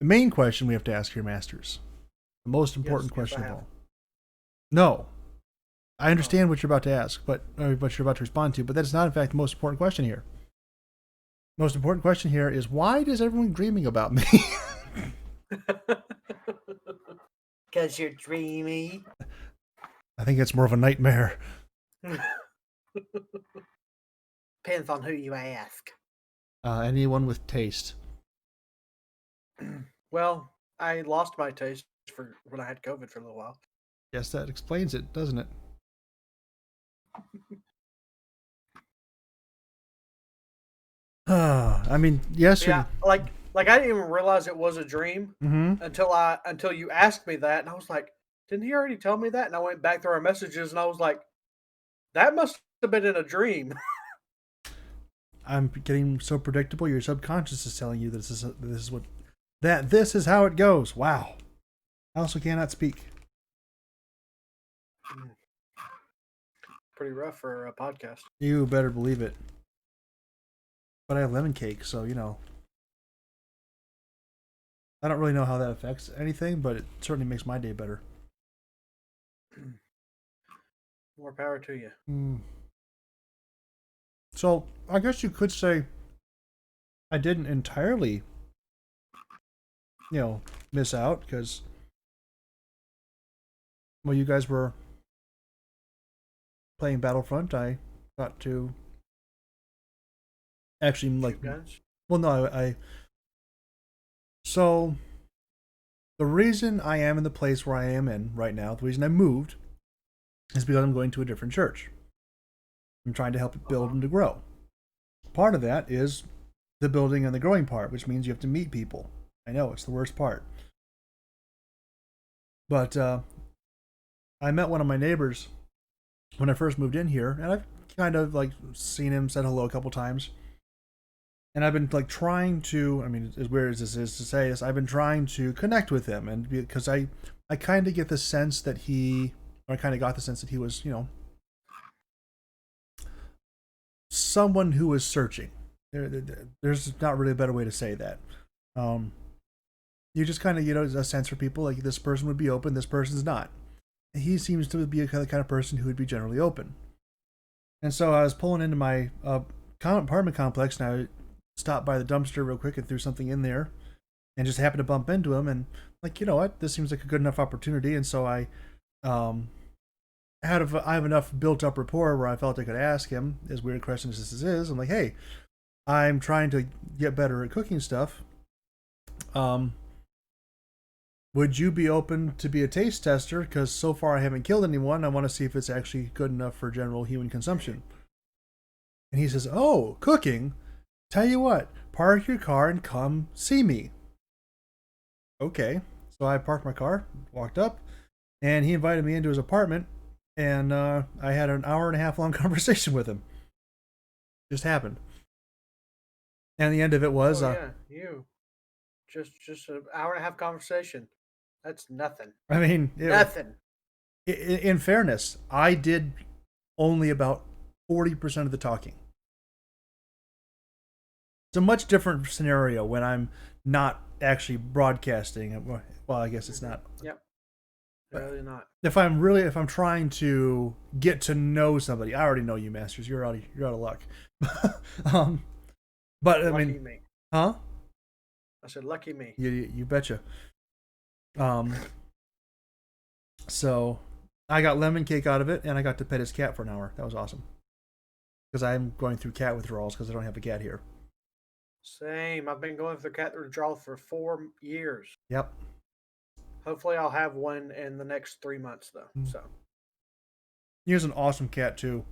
The main question we have to ask here, Masters. The most important question of all. No. I understand what you're about to ask, or what you're about to respond to, but that is not, in fact, the most important question here. The most important question here is, why is everyone dreaming about me? Because you're dreamy. I think it's more of a nightmare. Depends on who you ask. Anyone with taste. Well, I lost my taste for when I had COVID for a little while. Guess that explains it, doesn't it? I mean, yes. Yeah, like I didn't even realize it was a dream until you asked me that, and I was like, "Didn't he already tell me that?" And I went back through our messages, and I was like, "That must have been in a dream." I'm getting so predictable. Your subconscious is telling you that this is how it goes. Wow. I also cannot speak. Pretty rough for a podcast. You better believe it. But I have lemon cake, so I don't really know how that affects anything, but it certainly makes my day better. More power to you. So I guess you could say I didn't entirely, miss out, because while you guys were playing Battlefront, I got to actually well, no, so the reason I am in the place where I am in right now, the reason I moved, is because I'm going to a different church. I'm trying to help it build and to grow. Part of that is the building and the growing part, which means you have to meet people. I know, it's the worst part. But I met one of my neighbors when I first moved in here, and I've kind of seen him, said hello a couple times. And I've been trying to, I mean, as weird as this is to say this, I've been trying to connect with him, and because I kind of get the sense that I kind of got the sense that he was, someone who was searching. There's not really a better way to say that. You just kind of, a sense for people, like this person would be open, this person's not. He seems to be the kind of person who would be generally open. And so I was pulling into my apartment complex, and I stopped by the dumpster real quick and threw something in there, and just happened to bump into him, and you know what, this seems like a good enough opportunity. And so I have enough built up rapport where I felt I could ask him, as weird a question as this is, I'm like, hey, I'm trying to get better at cooking stuff. Would you be open to be a taste tester? Because so far I haven't killed anyone. I want to see if it's actually good enough for general human consumption. And he says, oh, cooking? Tell you what, park your car and come see me. Okay. So I parked my car, walked up, and he invited me into his apartment, and I had an hour and a half long conversation with him. Just happened. And the end of it was... Just an hour and a half conversation. That's nothing. I mean... Nothing. In fairness, I did only about 40% of the talking. It's a much different scenario when I'm not actually broadcasting. Well, I guess it's not. Yep. Really not. If I'm trying to get to know somebody, I already know you, Masters. You're out of luck. But I lucky mean, me. Huh? I said, lucky me. You betcha. So I got lemon cake out of it, and I got to pet his cat for an hour. That was awesome. Because I'm going through cat withdrawals because I don't have a cat here. Same. I've been going through cat withdrawal for 4 years. Yep. Hopefully I'll have one in the next 3 months, though. So. Here's an awesome cat, too.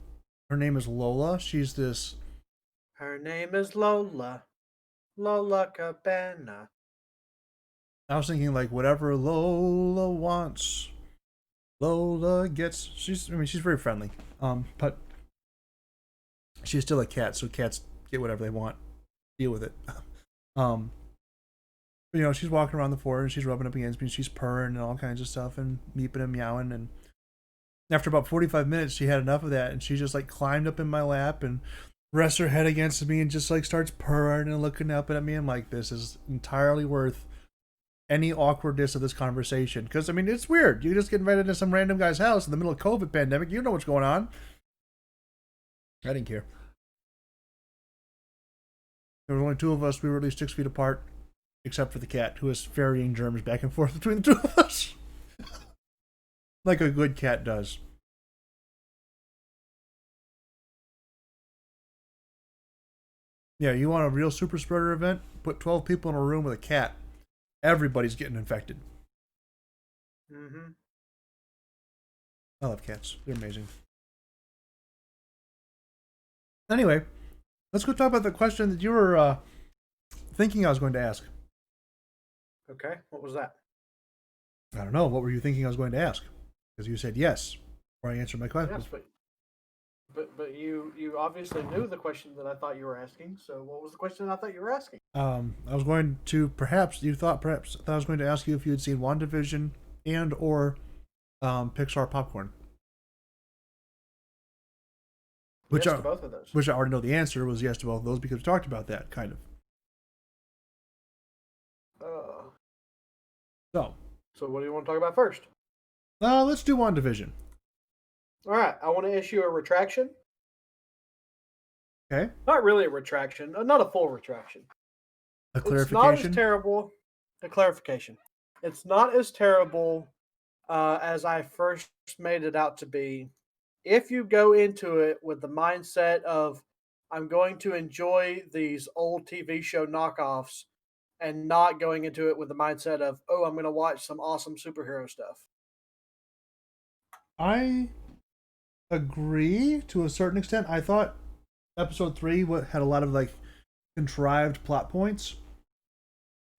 Her name is Lola. She's this... Her name is Lola. Lola Cabana. I was thinking, whatever Lola wants, Lola gets. She's very friendly. But she's still a cat, so cats get whatever they want. Deal with it. She's walking around the floor and she's rubbing up against me and she's purring and all kinds of stuff and meeping and meowing. And after about 45 minutes, she had enough of that and she just climbed up in my lap and rests her head against me and just starts purring and looking up at me. I'm like, this is entirely worth any awkwardness of this conversation. Because, I mean, it's weird. You just get invited to some random guy's house in the middle of COVID pandemic. You know what's going on. I didn't care. There were only 2 of us. We were at least 6 feet apart, except for the cat, who was ferrying germs back and forth between the 2 of us. Like a good cat does. Yeah, you want a real super spreader event? Put 12 people in a room with a cat. Everybody's getting infected. Mm-hmm. I love cats. They're amazing. Anyway, let's go talk about the question that you were thinking I was going to ask. Okay, what was that? I don't know. What were you thinking I was going to ask? Because you said yes before I answered my question. Yes, but you obviously knew the question that I thought you were asking. So what was the question I thought you were asking? I was going to perhaps I was going to ask you if you had seen WandaVision and or Pixar Popcorn. Yes to both of those. Which I already know the answer was yes to both of those because we talked about that kind of. So what do you want to talk about first? Let's do WandaVision. All right, I want to issue a retraction. Okay. Not really a retraction, not a full retraction. A clarification? It's not as terrible. A clarification. It's not as terrible as I first made it out to be. If you go into it with the mindset of, I'm going to enjoy these old TV show knockoffs, and not going into it with the mindset of, oh, I'm going to watch some awesome superhero stuff. I agree to a certain extent. I thought episode 3 had a lot of like contrived plot points.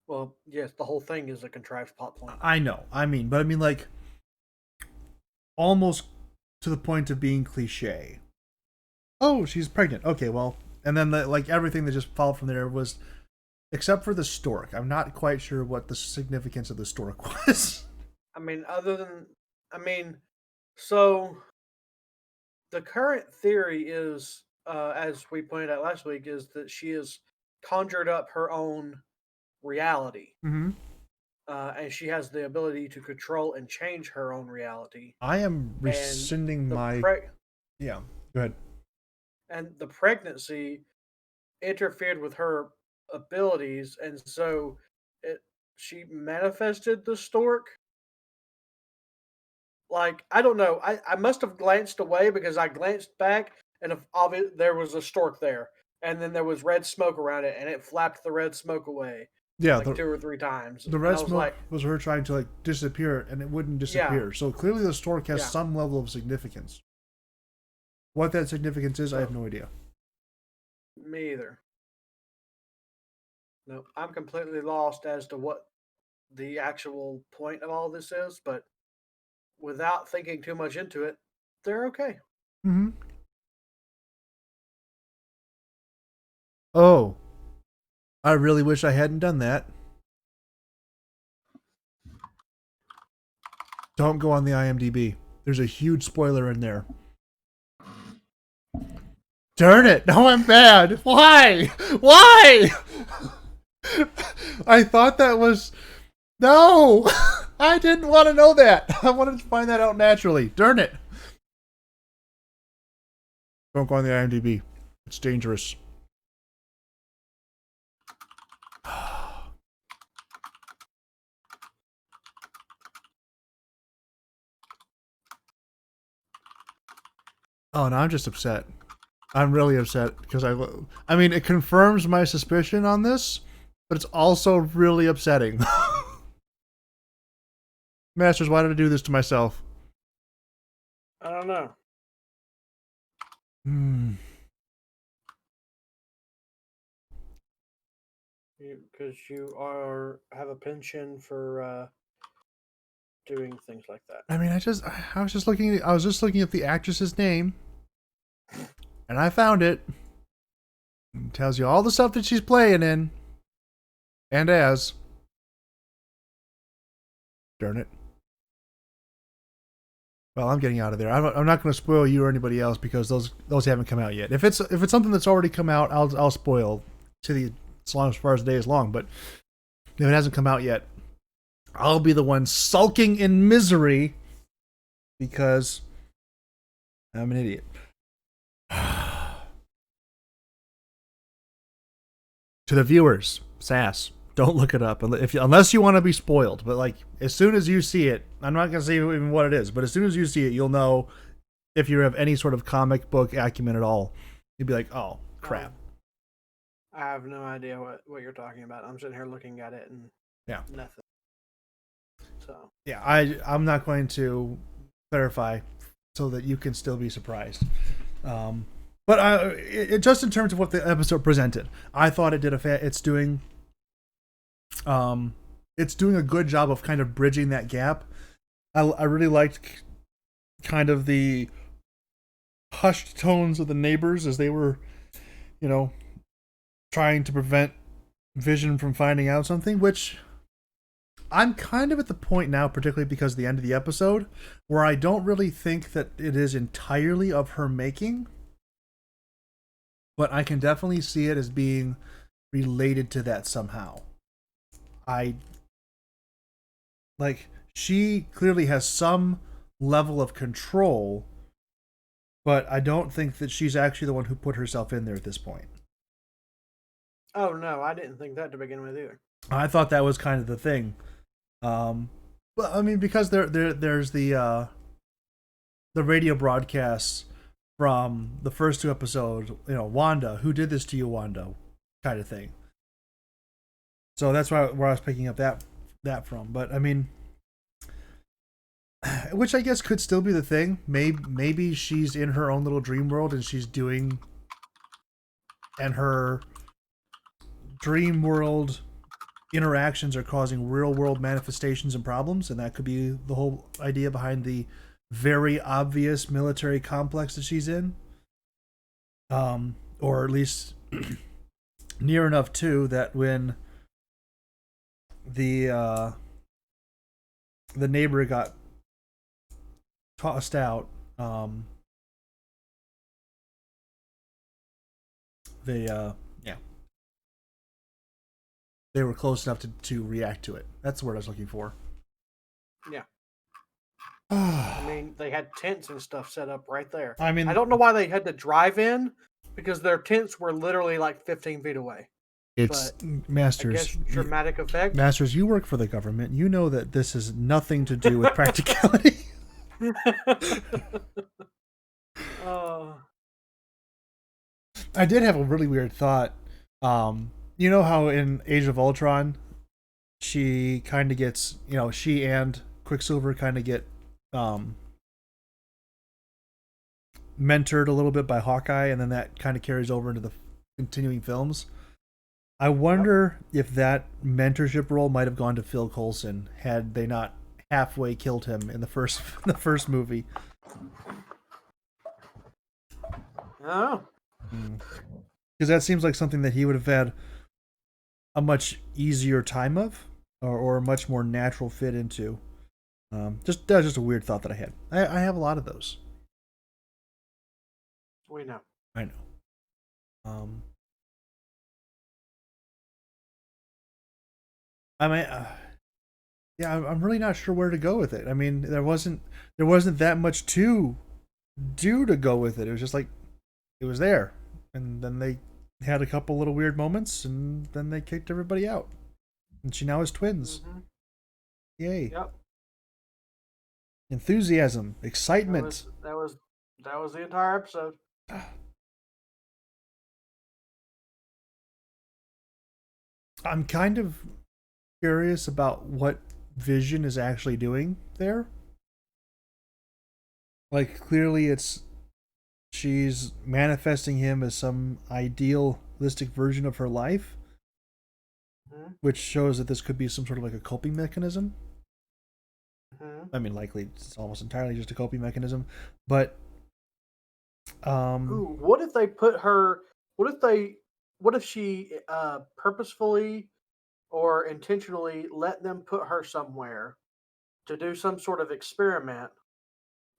Well, yes, the whole thing is a contrived plot point. I know. I mean like almost to the point of being cliche. Oh, she's pregnant. Okay, well, and then like everything that just followed from there was, except for the stork. I'm not quite sure what the significance of the stork was. So the current theory is, as we pointed out last week, is that she has conjured up her own reality. Mm-hmm. And she has the ability to control and change her own reality. I am rescinding my... Yeah, go ahead. And the pregnancy interfered with her abilities, and so she manifested the stork. Like, I don't know. I must have glanced away because I glanced back, and there was a stork there, and then there was red smoke around it, and it flapped the red smoke away. Yeah, like 2 or 3 times. The red smoke was her trying to like disappear, and it wouldn't disappear. Yeah. So clearly, the stork has some level of significance. What that significance is, I have no idea. Me either. No, I'm completely lost as to what the actual point of all this is, but without thinking too much into it, they're okay. Mm-hmm. Oh. I really wish I hadn't done that. Don't go on the IMDb. There's a huge spoiler in there. Darn it! Now I'm bad! Why? Why? I thought that was... No! I didn't want to know that. I wanted to find that out naturally. Darn it. Don't go on the IMDb. It's dangerous. Oh, no, I'm just upset. I'm really upset because I mean, it confirms my suspicion on this, but it's also really upsetting. Masters, why did I do this to myself? I don't know. Because you have a penchant for doing things like that. I mean, I was just looking at the actress's name, and I found it. It tells you all the stuff that she's playing in, and as. Darn it. Well, I'm getting out of there. I'm not going to spoil you or anybody else because those haven't come out yet. If it's something that's already come out, I'll spoil as far as the day is long. But if it hasn't come out yet, I'll be the one sulking in misery because I'm an idiot. To the viewers, sass. Don't look it up unless you want to be spoiled. But like, as soon as you see it, I'm not gonna say even what it is. But as soon as you see it, you'll know if you have any sort of comic book acumen at all. You'd be like, oh crap. I have no idea what you're talking about. I'm sitting here looking at it and nothing. So yeah, I'm not going to clarify so that you can still be surprised. But just in terms of what the episode presented, I thought it did it's doing a good job of kind of bridging that gap. I really liked kind of the hushed tones of the neighbors as they were, trying to prevent Vision from finding out something, which I'm kind of at the point now, particularly because of the end of the episode, where I don't really think that it is entirely of her making, but I can definitely see it as being related to that somehow. She clearly has some level of control, but I don't think that she's actually the one who put herself in there at this point. Oh no, I didn't think that to begin with either. I thought that was kind of the thing. Well, I mean, because there's the radio broadcasts from the first two episodes, Wanda, who did this to you, Wanda, kind of thing. So that's where I was picking up that from. But I mean, which I guess could still be the thing. Maybe she's in her own little dream world and she's doing, and her dream world interactions are causing real world manifestations and problems, and that could be the whole idea behind the very obvious military complex that she's in, or at least near enough to that when the neighbor got tossed out, they were close enough to react to it. That's the word I was looking for. Yeah. I mean, they had tents and stuff set up right there. I mean, I don't know why they had to drive in because their tents were literally like 15 feet away. It's but Masters. I guess dramatic effect. Masters, you work for the government. You know that this has nothing to do with practicality. I did have a really weird thought. You know how in Age of Ultron, she kind of gets, she and Quicksilver kind of get mentored a little bit by Hawkeye, and then that kind of carries over into the continuing films. I wonder if that mentorship role might have gone to Phil Coulson had they not halfway killed him in the first movie. Oh. Because that seems like something that he would have had a much easier time of, or a much more natural fit into. That was just a weird thought that I had. I have a lot of those. We know. I know. I mean, I'm really not sure where to go with it. I mean, there wasn't that much to go with it. It was just like it was there, and then they had a couple little weird moments, and then they kicked everybody out, and she now has twins. Mm-hmm. Yay! Yep. Enthusiasm, excitement. That was the entire episode. I'm kind of curious about what Vision is actually doing there. Like, clearly she's manifesting him as some idealistic version of her life, which shows that this could be some sort of like a coping mechanism. I mean, likely it's almost entirely just a coping mechanism, but what if they put her? What if she purposefully or intentionally let them put her somewhere to do some sort of experiment,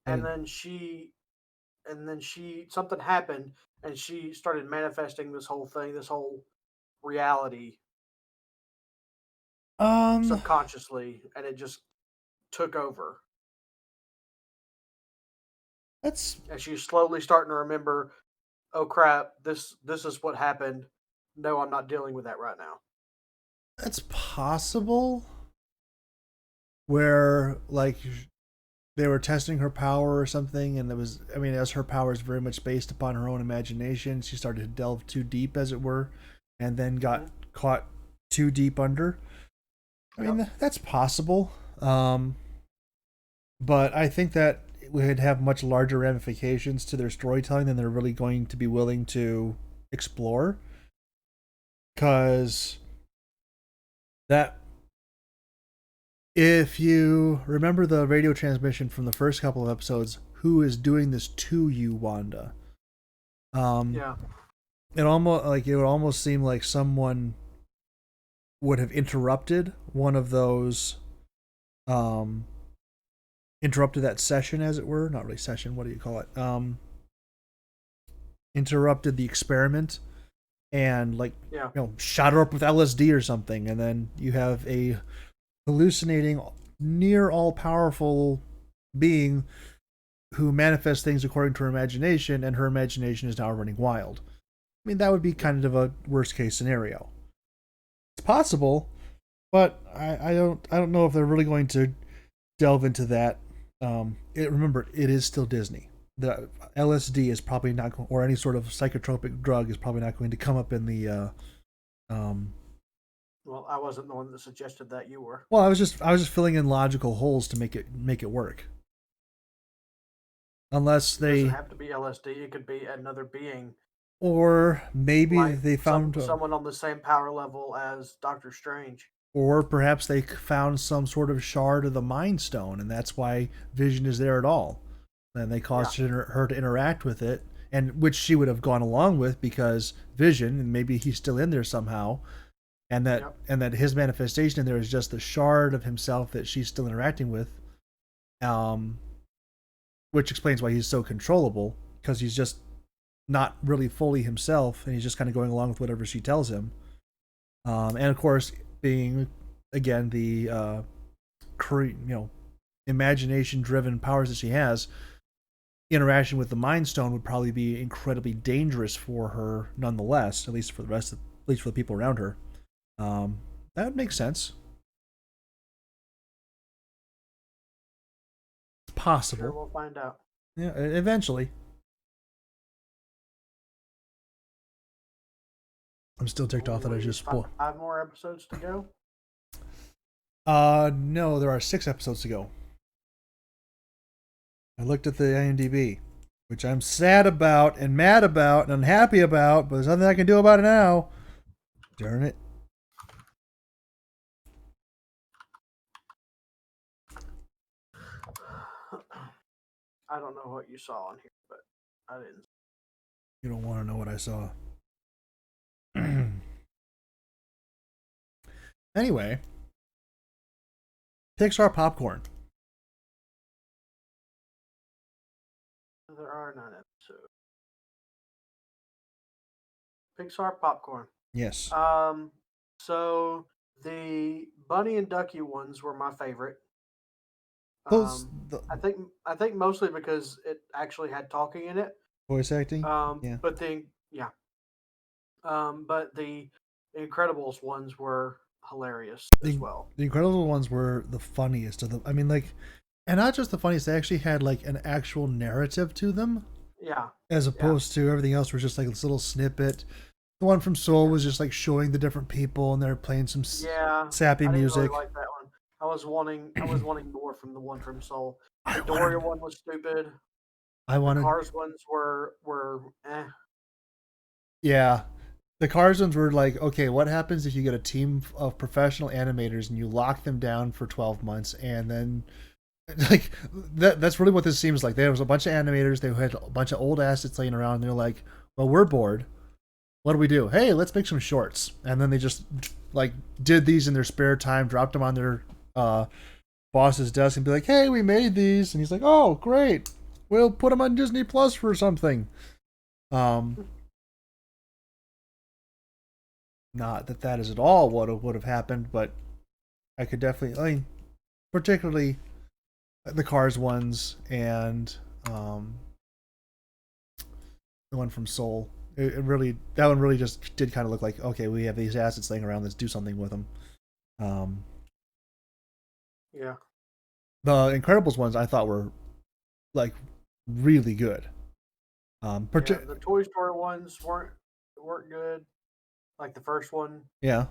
and then something happened, and she started manifesting this whole thing, this whole reality. subconsciously, and it just took over. That's And she's slowly starting to remember, oh crap, this is what happened. No, I'm not dealing with that right now. that's possible. Where like they were testing her power or something, and it was, I mean, as her power is very much based upon her own imagination, she started to delve too deep, as it were, and then got caught too deep under. I mean, that's possible. But I think that it would have much larger ramifications to their storytelling than they're really going to be willing to explore. Because that, if you remember the radio transmission from the first couple of episodes, who is doing this to you, Wanda? Yeah. It would almost seem like someone would have interrupted one of those, interrupted that session, as it were. Not really session. What do you call it? Interrupted the experiment and shot her up with LSD or something, and then you have a hallucinating, near all powerful being who manifests things according to her imagination, and her imagination is now running wild. I mean, that would be kind of a worst case scenario. It's possible, but I don't know if they're really going to delve into that. Remember, it is still Disney. The LSD is probably not, or any sort of psychotropic drug is probably not going to come up in the. Well, I wasn't the one that suggested that. You were. Well, I was just filling in logical holes to make it work. Unless It doesn't have to be LSD. It could be another being, or maybe like they found someone on the same power level as Doctor Strange. Or perhaps they found some sort of shard of the Mind Stone, and that's why Vision is there at all. And they caused her to interact with it, and which she would have gone along with because Vision, and maybe he's still in there somehow, and that his manifestation in there is just the shard of himself that she's still interacting with, which explains why he's so controllable, because he's just not really fully himself, and he's just kind of going along with whatever she tells him. And of course, being again the imagination-driven powers that she has, interaction with the Mind Stone would probably be incredibly dangerous for her, nonetheless. At least for the people around her. That would make sense. It's possible. Sure, we'll find out. Yeah, eventually. I'm still ticked off that I just spoiled. 5 more episodes to go? No, there are 6 episodes to go. I looked at the IMDb, which I'm sad about and mad about and unhappy about, but there's nothing I can do about it now. Darn it. I don't know what you saw on here, but I didn't. You don't want to know what I saw. Anyway, Pixar popcorn. There are 9 episodes. Pixar popcorn. Yes. So the Bunny and Ducky ones were my favorite. I think mostly because it actually had talking in it. Voice acting. Yeah. But the Incredibles ones were hilarious as well. The Incredibles ones were the funniest of them. I mean, and not just the funniest, they actually had an actual narrative to them. Yeah. As opposed to everything else was just this little snippet. The one from Soul was just showing the different people, and they're playing some sappy music. I didn't really like that one. I was wanting more from the one from Soul. The Doria one was stupid. The Cars ones were eh. Yeah. The Cars ones were okay, what happens if you get a team of professional animators and you lock them down for 12 months and then that's really what this seems like. There was a bunch of animators, they had a bunch of old assets laying around, and they're like, well, we're bored. What do we do? Hey, let's make some shorts. And then they just did these in their spare time, dropped them on their boss's desk and be like, hey, we made these. And he's like, oh, great. We'll put them on Disney Plus for something. Not that is at all what would have happened, but I could definitely. I mean, particularly the Cars ones and the one from Soul. It really, that one really just did kind of look like, okay, we have these assets laying around. Let's do something with them. Um, Yeah. the Incredibles ones I thought were like really good. The Toy Story ones weren't good. Like the first one Yeah.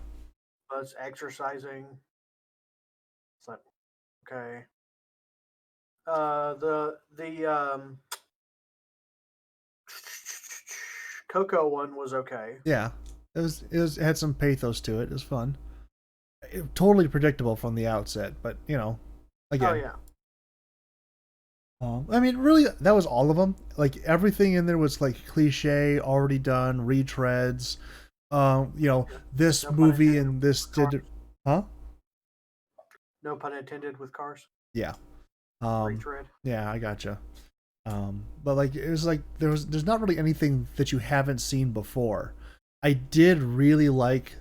was exercising. It's like, okay. The Coco one was okay. Yeah. It had some pathos to it. It was fun. Totally predictable from the outset, but again. Oh yeah. I mean, really, that was all of them. Like everything in there was like cliche, already done, retreads. This No movie and this did, huh? No pun intended with Cars. Yeah. Retread. Yeah, I gotcha. But like it was like there's not really anything that you haven't seen before. I did really like.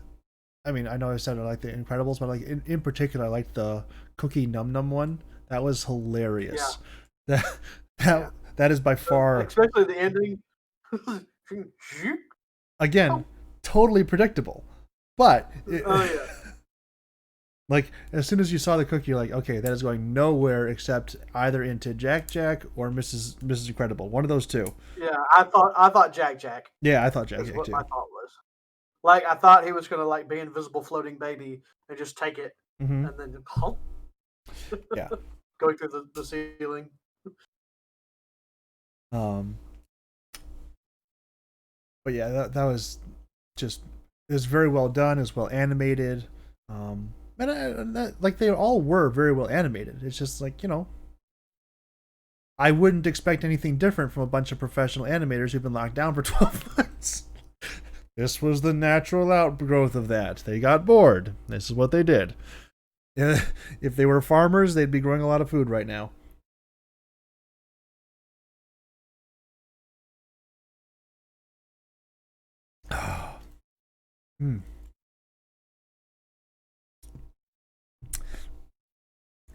I mean, I know I said I like the Incredibles, but like in particular, I liked the Cookie Num Num one. That was hilarious. Yeah. That is by far, especially the ending. Again, totally predictable, but like as soon as you saw the cookie, you're like, okay, that is going nowhere except either into Jack Jack or Mrs. Incredible, one of those two. Yeah, I thought Jack Jack. Yeah, I thought Jack Jack what too. My thought was, like, I thought he was gonna like be invisible floating baby and just take it, and then yeah, going through the ceiling. But yeah, that was just, it was very well done. It was well animated. Like they all were very well animated. It's just like I wouldn't expect anything different from a bunch of professional animators who've been locked down for 12 months. This was the natural outgrowth of that. They got bored. This is what they did. If they were farmers, they'd be growing a lot of food right now.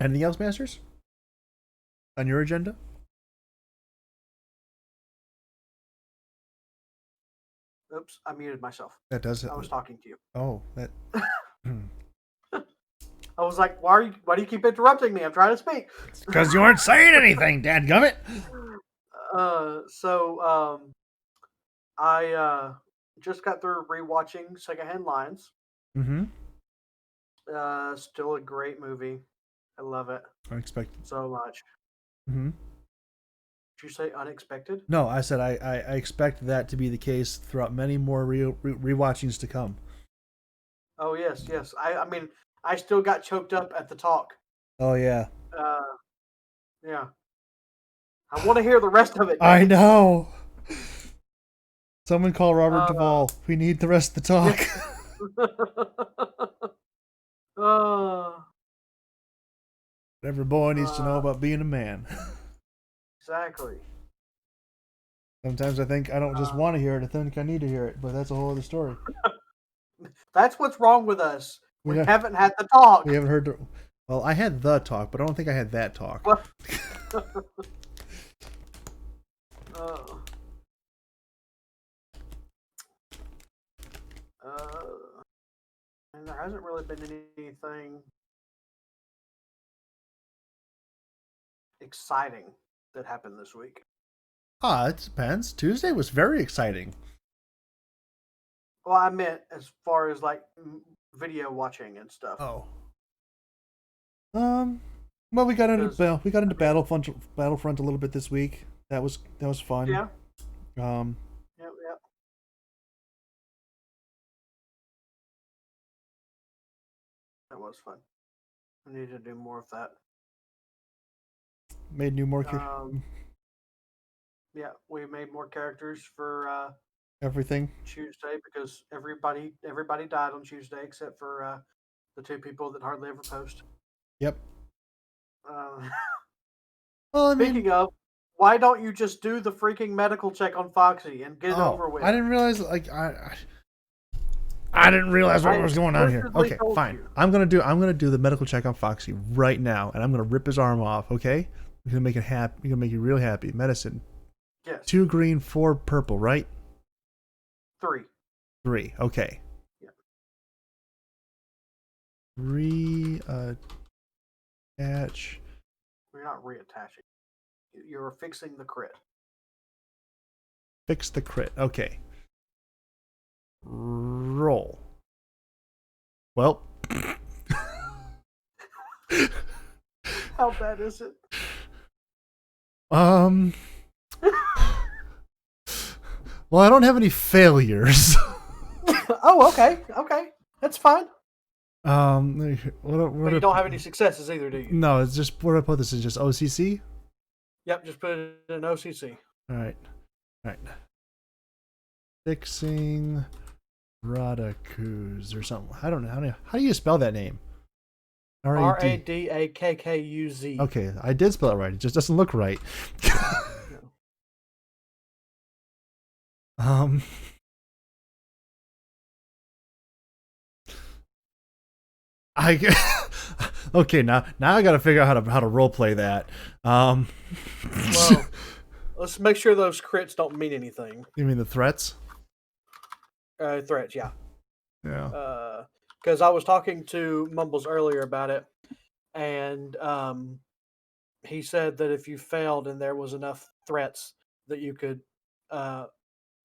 Anything else, Masters? On your agenda? Oops, I muted myself. That does it. I was talking to you. Oh, that. I was like, why do you keep interrupting me? I'm trying to speak. Because you aren't saying anything, dadgummit. I just got through rewatching Secondhand Lions. Still a great movie. I love it. Unexpected. So much. Did you say unexpected? No, I said I expect that to be the case throughout many more rewatchings to come. Oh yes. I mean, I still got choked up at the talk. Oh yeah. Yeah. I want to hear the rest of it. I know. Someone call Robert Duvall. We need the rest of the talk. Every boy needs to know about being a man. Exactly. Sometimes I think I don't just want to hear it. I think I need to hear it, but that's a whole other story. That's what's wrong with us. We haven't had the talk. We haven't heard the... Well, I had the talk, but I don't think I had that talk. And there hasn't really been anything exciting that happened this week. It depends. Tuesday was very exciting. Well, I meant as far as like video watching and stuff. Oh. Well, we got into Battlefront a little bit this week. That was fun. Yeah. Yep. That was fun. I need to do more of that. Made new more. Yeah, we made more characters for everything Tuesday because everybody died on Tuesday except for the two people that hardly ever post. Yep. Well, speaking of, why don't you just do the freaking medical check on Foxy and get it over with? I didn't realize I didn't realize what I was going on here. explicitly Okay, told fine. you. I'm gonna do the medical check on Foxy right now, and I'm gonna rip his arm off. Okay, we're gonna make it happy. We're gonna make you real happy. Medicine. Yes. 2 green, 4 purple, right? 3. 3. Okay. Yeah. Attach. We're not reattaching. You're fixing the crit. Fix the crit. Okay. Roll. Well. How bad is it? Well, I don't have any failures. Oh, okay. Okay. That's fine. What But you don't have any successes either, do you? No, it's just, where do I put this? Is just OCC? Yep, just put it in OCC. All right. Fixing Radakuz or something. I don't know. How do you spell that name? Radakkuz. Okay, I did spell it right. It just doesn't look right. Okay, now I got to figure out how to role play that. Well, let's make sure those crits don't mean anything. You mean the threats? Threats, yeah. Yeah. Because I was talking to Mumbles earlier about it, and he said that if you failed and there was enough threats that you could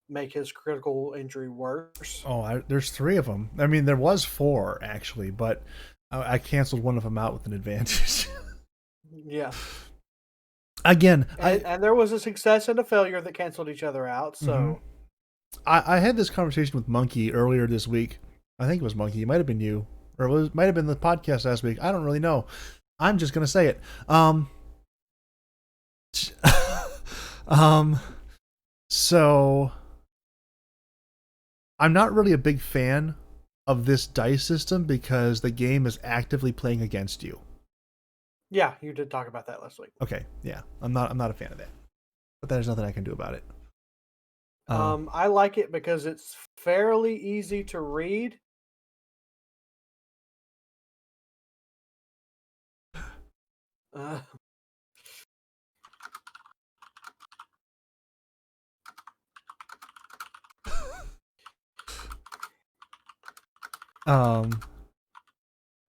make his critical injury worse. Oh, there's 3 of them. I mean, there was 4 actually, but I canceled one of them out with an advantage. Yeah. Again, and there was a success and a failure that canceled each other out. So I had this conversation with Monkey earlier this week. I think it was Monkey. It might have been you, or it might have been the podcast last week. I don't really know. I'm just gonna say it. So I'm not really a big fan of this dice system because the game is actively playing against you. Yeah, you did talk about that last week. Okay, yeah, I'm not a fan of that, but there's nothing I can do about it. I like it because it's fairly easy to read.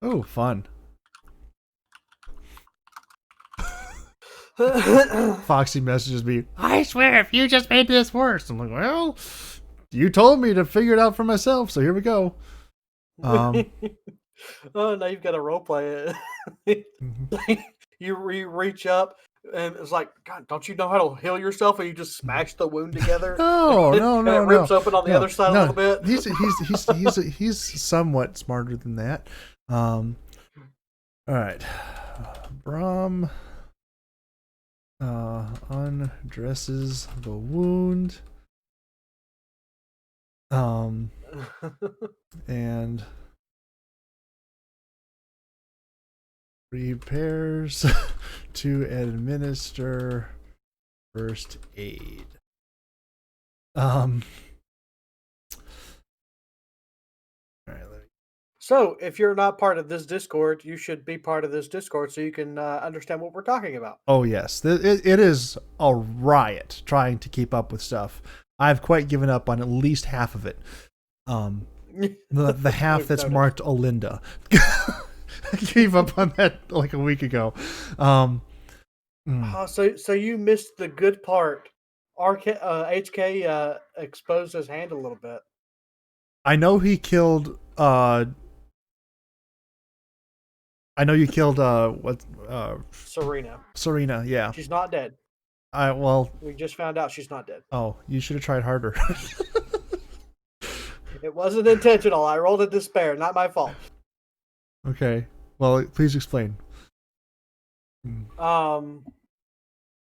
Oh, fun. Foxy messages me, I swear if you just made this worse. I'm like, well, you told me to figure it out for myself, so here we go. Oh, now you've got to role play it. You reach up and it's like, God, don't you know how to heal yourself? And you just smash the wound together. No. And it rips open on the other side a little bit. He's somewhat smarter than that. All right, Brahm undresses the wound. And prepares to administer first aid. So, if you're not part of this Discord, you should be part of this Discord so you can understand what we're talking about. Oh, yes. It is a riot trying to keep up with stuff. I've quite given up on at least half of it. The half that's marked Olinda. I gave up on that like a week ago. So you missed the good part. HK exposed his hand a little bit. I know he killed... I know you killed Serena, yeah. She's not dead. We just found out she's not dead. Oh, you should have tried harder. It wasn't intentional. I rolled a despair, not my fault. Okay. Well, please explain. I'm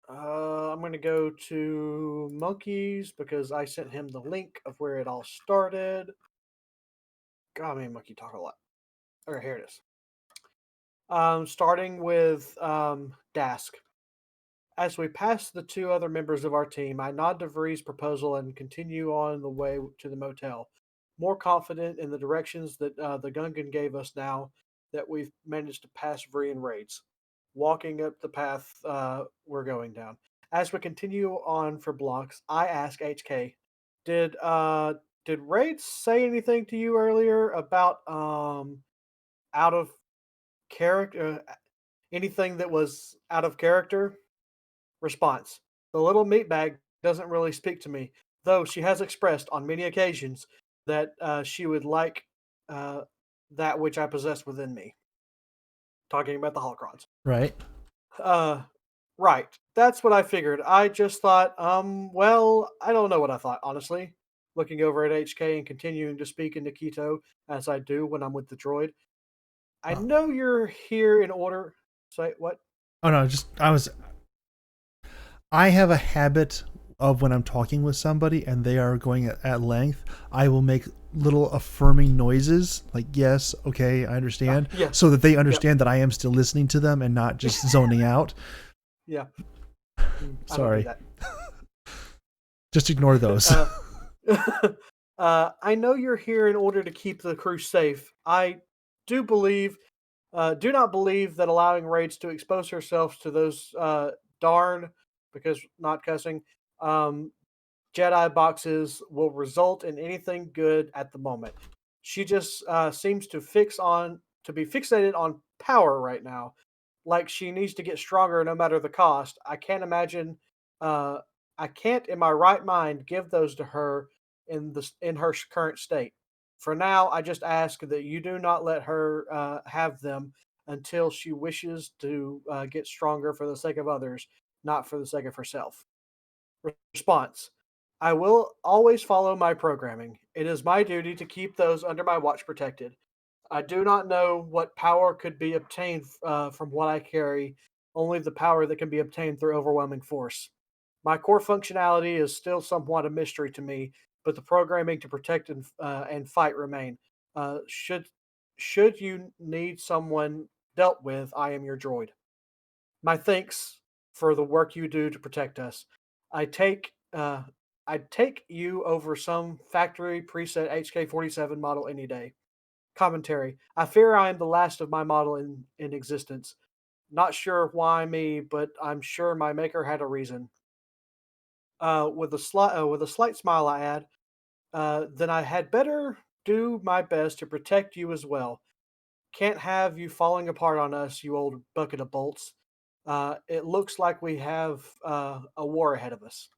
gonna go to Monkeys because I sent him the link of where it all started. God, man, Monkey talk a lot. Okay, here it is. Starting with Dask. As we pass the 2 other members of our team, I nod to Vree's proposal and continue on the way to the motel. more confident in the directions that the Gungan gave us now that we've managed to pass Vrian raids, walking up the path we're going down. As we continue on for blocks, I ask HK, did did raids say anything to you earlier about out of character, anything that was out of character? Response: the little meatbag doesn't really speak to me, though she has expressed on many occasions that she would like uh, that which I possess within me. Talking about the holocrons. Right. Uh, right. That's what I figured. I just thought, well, I don't know what I thought, honestly. Looking over at HK and continuing to speak in Nikito as I do when I'm with the droid. I Uh, know you're here in order. Say what? oh no, I have a habit of when I'm talking with somebody and they are going at length, I will make little affirming noises like yes, okay, I understand, Yeah. so that they Yep. understand that I am still listening to them and not just zoning out. Yeah. I don't do Sorry. that. Just ignore those. I know you're here in order to keep the crew safe. I do believe, do not believe that allowing raids to expose herself to those darn, because not cussing, um, Jedi boxes will result in anything good at the moment. She just seems to be fixated on power right now, like she needs to get stronger no matter the cost. I can't imagine. Uh, I can't, in my right mind, give those to her in her current state. For now, I just ask that you do not let her have them until she wishes to get stronger for the sake of others, not for the sake of herself. Response: I will always follow my programming. It is my duty to keep those under my watch protected. I do not know what power could be obtained from what I carry, only the power that can be obtained through overwhelming force. My core functionality is still somewhat a mystery to me, but the programming to protect and fight remain. Uh, should should you need someone dealt with, I am your droid. My thanks for the work you do to protect us. I take I'd take you over some factory preset HK-47 model any day. Commentary: I fear I am the last of my model in existence. Not sure why me, but I'm sure my maker had a reason. With a slight smile, I add, then I had better do my best to protect you as well. Can't have you falling apart on us, you old bucket of bolts. It looks like we have a war ahead of us.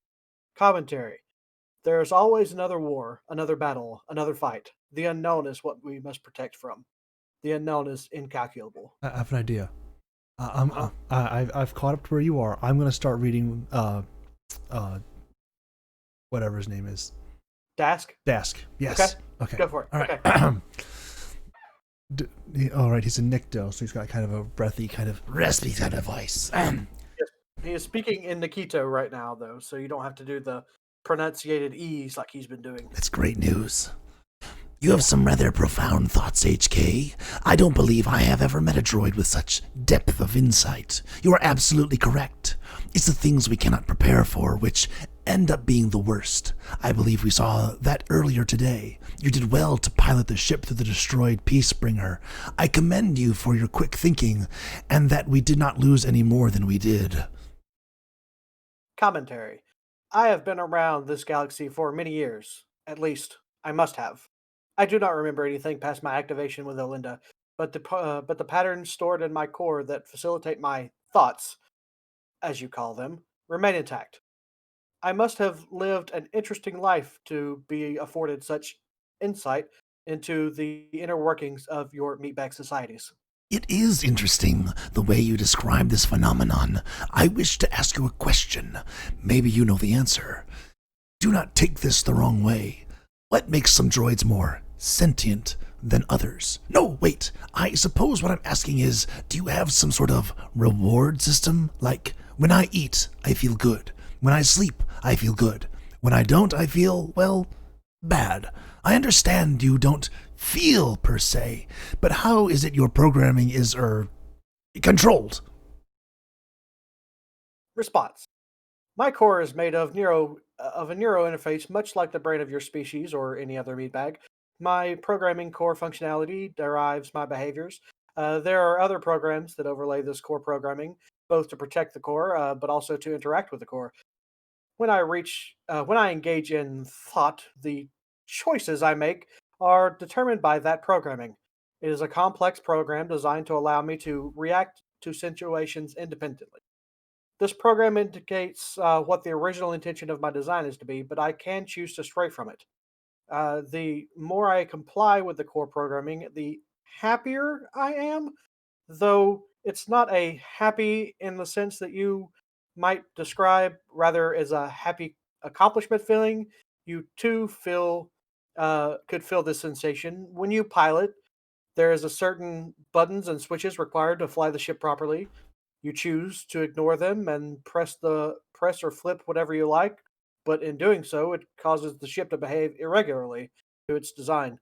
Commentary: there's always another war, another battle, another fight. The unknown is what we must protect from. The unknown is incalculable. I have an idea. Uh-huh. I've caught up to where you are. I'm gonna start reading uh whatever his name is. Dask? Dask. Okay. Yes. Okay. Go for it. All right. Okay. All right. He's a Nikto, so he's got kind of a breathy, kind of raspy kind of voice. Yes. He is speaking in Nikito right now, though, so you don't have to do the pronunciated E's like he's been doing. That's great news. You have Yeah. some rather profound thoughts, HK. I don't believe I have ever met a droid with such depth of insight. You are absolutely correct. It's the things we cannot prepare for which end up being the worst. I believe we saw that earlier today. You did well to pilot the ship through the destroyed Peacebringer. I commend you for your quick thinking and that we did not lose any more than we did. Commentary: I have been around this galaxy for many years. At least, I must have. I do not remember anything past my activation with Olinda, but the patterns stored in my core that facilitate my thoughts, as you call them, remain intact. I must have lived an interesting life to be afforded such insight into the inner workings of your meatbag societies. It is interesting the way you describe this phenomenon. I wish to ask you a question. Maybe you know the answer. Do not take this the wrong way. What makes some droids more sentient than others? No, wait. I suppose what I'm asking is, do you have some sort of reward system? Like, when I eat, I feel good. When I sleep, I feel good. When I don't, I feel, well, bad. I understand you don't feel per se, but how is it your programming is, controlled? Response: my core is made of a neuro interface, much like the brain of your species or any other meatbag. My programming core functionality derives my behaviors. There are other programs that overlay this core programming, both to protect the core, but also to interact with the core. When I engage in thought, the choices I make are determined by that programming. It is a complex program designed to allow me to react to situations independently. This program indicates what the original intention of my design is to be, but I can choose to stray from it. The more I comply with the core programming, the happier I am, though it's not a happy in the sense that you might describe, rather as a happy accomplishment feeling. You too could feel this sensation when you pilot. There is a certain buttons and switches required to fly the ship properly. You choose to ignore them and press or flip whatever you like, but in doing so, it causes the ship to behave irregularly to its design.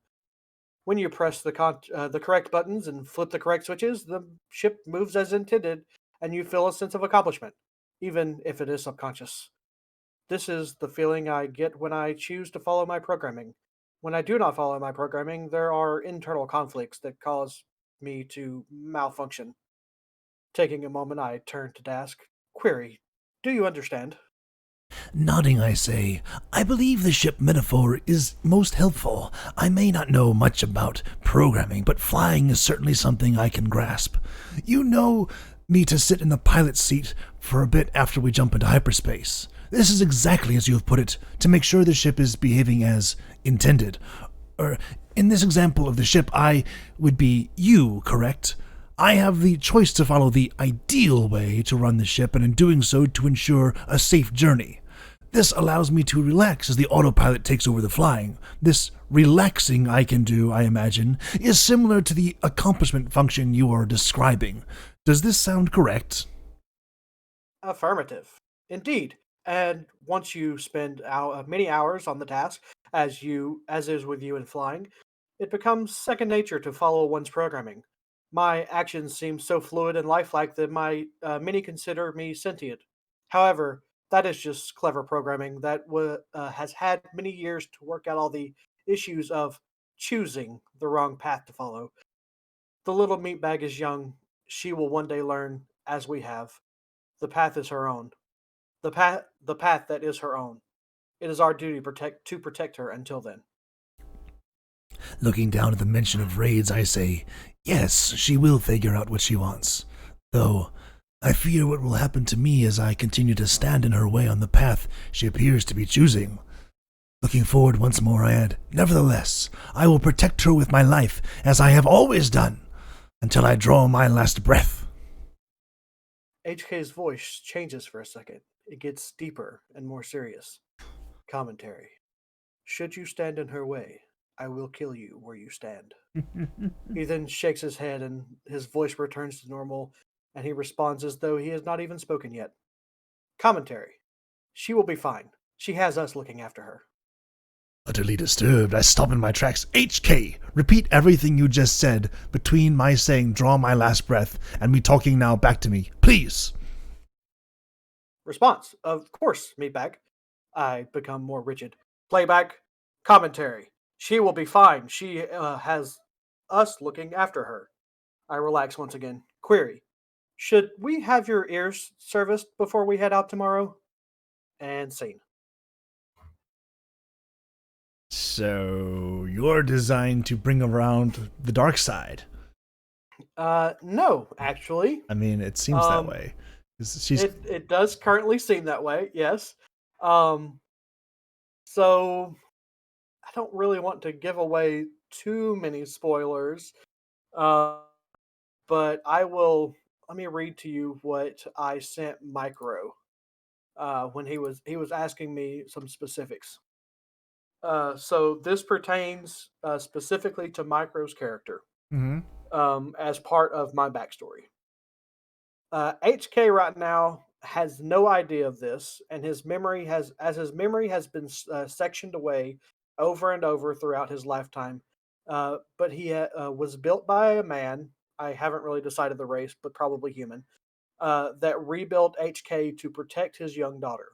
When you press the correct buttons and flip the correct switches, the ship moves as intended, and you feel a sense of accomplishment, even if it is subconscious. This is the feeling I get when I choose to follow my programming. When I do not follow my programming, there are internal conflicts that cause me to malfunction. Taking a moment, I turn to task. Query: do you understand? Nodding, I say, I believe the ship metaphor is most helpful. I may not know much about programming, but flying is certainly something I can grasp. You know me to sit in the pilot's seat for a bit after we jump into hyperspace. This is exactly as you have put it, to make sure the ship is behaving as intended. Or, in this example of the ship, I would be you, correct? I have the choice to follow the ideal way to run the ship, and in doing so to ensure a safe journey. This allows me to relax as the autopilot takes over the flying. This relaxing I can do, I imagine, is similar to the accomplishment function you are describing. Does this sound correct? Affirmative. Indeed. And once you spend many hours on the task, as is with you in flying, it becomes second nature to follow one's programming. My actions seem so fluid and lifelike that many consider me sentient. However, that is just clever programming that has had many years to work out all the issues of choosing the wrong path to follow. The little meatbag is young. She will one day learn, as we have. The path is her own. The path that is her own. It is our duty to protect her until then. Looking down at the mention of raids, I say, yes, she will figure out what she wants. Though, I fear what will happen to me as I continue to stand in her way on the path she appears to be choosing. Looking forward once more, I add, nevertheless, I will protect her with my life, as I have always done, until I draw my last breath. HK's voice changes for a second. It gets deeper and more serious. Commentary. Should you stand in her way, I will kill you where you stand. He then shakes his head and his voice returns to normal, and he responds as though he has not even spoken yet. Commentary. She will be fine. She has us looking after her. Utterly disturbed, I stop in my tracks. HK! Repeat everything you just said between my saying draw my last breath and me talking now back to me. Please! Response. Of course, meatbag. I become more rigid. Playback. Commentary. She will be fine. She has us looking after her. I relax once again. Query. Should we have your ears serviced before we head out tomorrow? And scene. So you're designed to bring around the dark side. No, actually. I mean, it seems that way. It does currently seem that way, yes. Um, so I don't really want to give away too many spoilers, uh, but I will. Let me read to you what I sent Micro when he was asking me some specifics. So this pertains specifically to Micro's character Mm-hmm. as part of my backstory. HK right now has no idea of this, and his memory has been sectioned away over and over throughout his lifetime. But he was built by a man. I haven't really decided the race, but probably human. That rebuilt HK to protect his young daughter.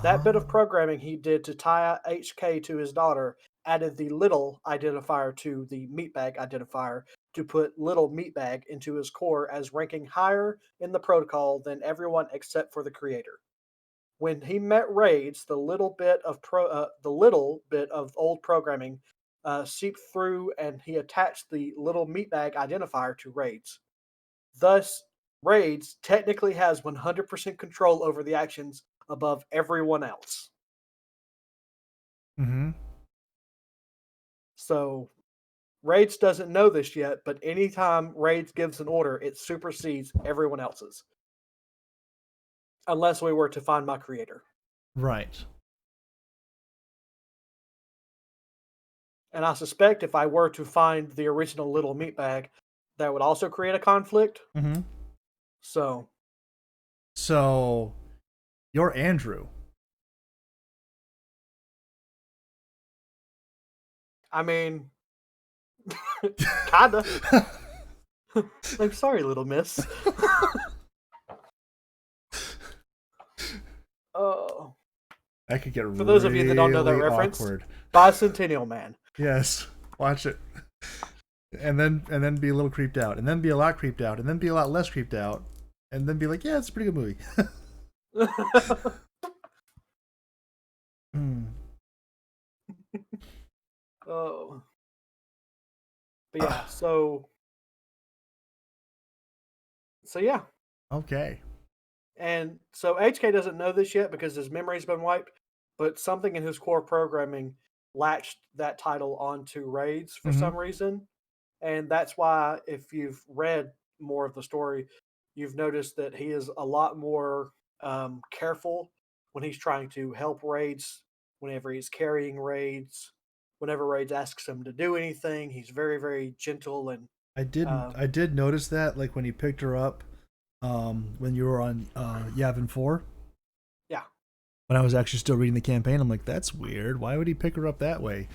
That bit of programming he did to tie HK to his daughter added the little identifier to the meatbag identifier to put little meatbag into his core as ranking higher in the protocol than everyone except for the creator. When he met raids, the little bit of old programming seeped through, and he attached the little meatbag identifier to raids. Thus, raids technically has 100% control over the actions above everyone else. Mm-hmm. So, raids doesn't know this yet, but anytime raids gives an order, it supersedes everyone else's. Unless we were to find my creator. Right. And I suspect if I were to find the original little meatbag, that would also create a conflict. Mm-hmm. So you're Andrew. I mean, kinda. I'm sorry, little miss. Oh. That could get For those of you that don't know that really reference, awkward. Bicentennial Man. Yes, watch it, and then be a little creeped out, and then be a lot creeped out, and then be a lot less creeped out, and then be like, yeah, it's a pretty good movie. Oh. But yeah, so yeah. Okay. And so HK doesn't know this yet because his memory's been wiped, but something in his core programming latched that title onto raids for some reason. And that's why, if you've read more of the story, you've noticed that he is a lot more careful when he's trying to help raids, whenever he's carrying raids, whenever raids asks him to do anything. He's very, very gentle. And I did notice that, like when he picked her up, when you were on Yavin 4. Yeah. When I was actually still reading the campaign, I'm like, that's weird. Why would he pick her up that way?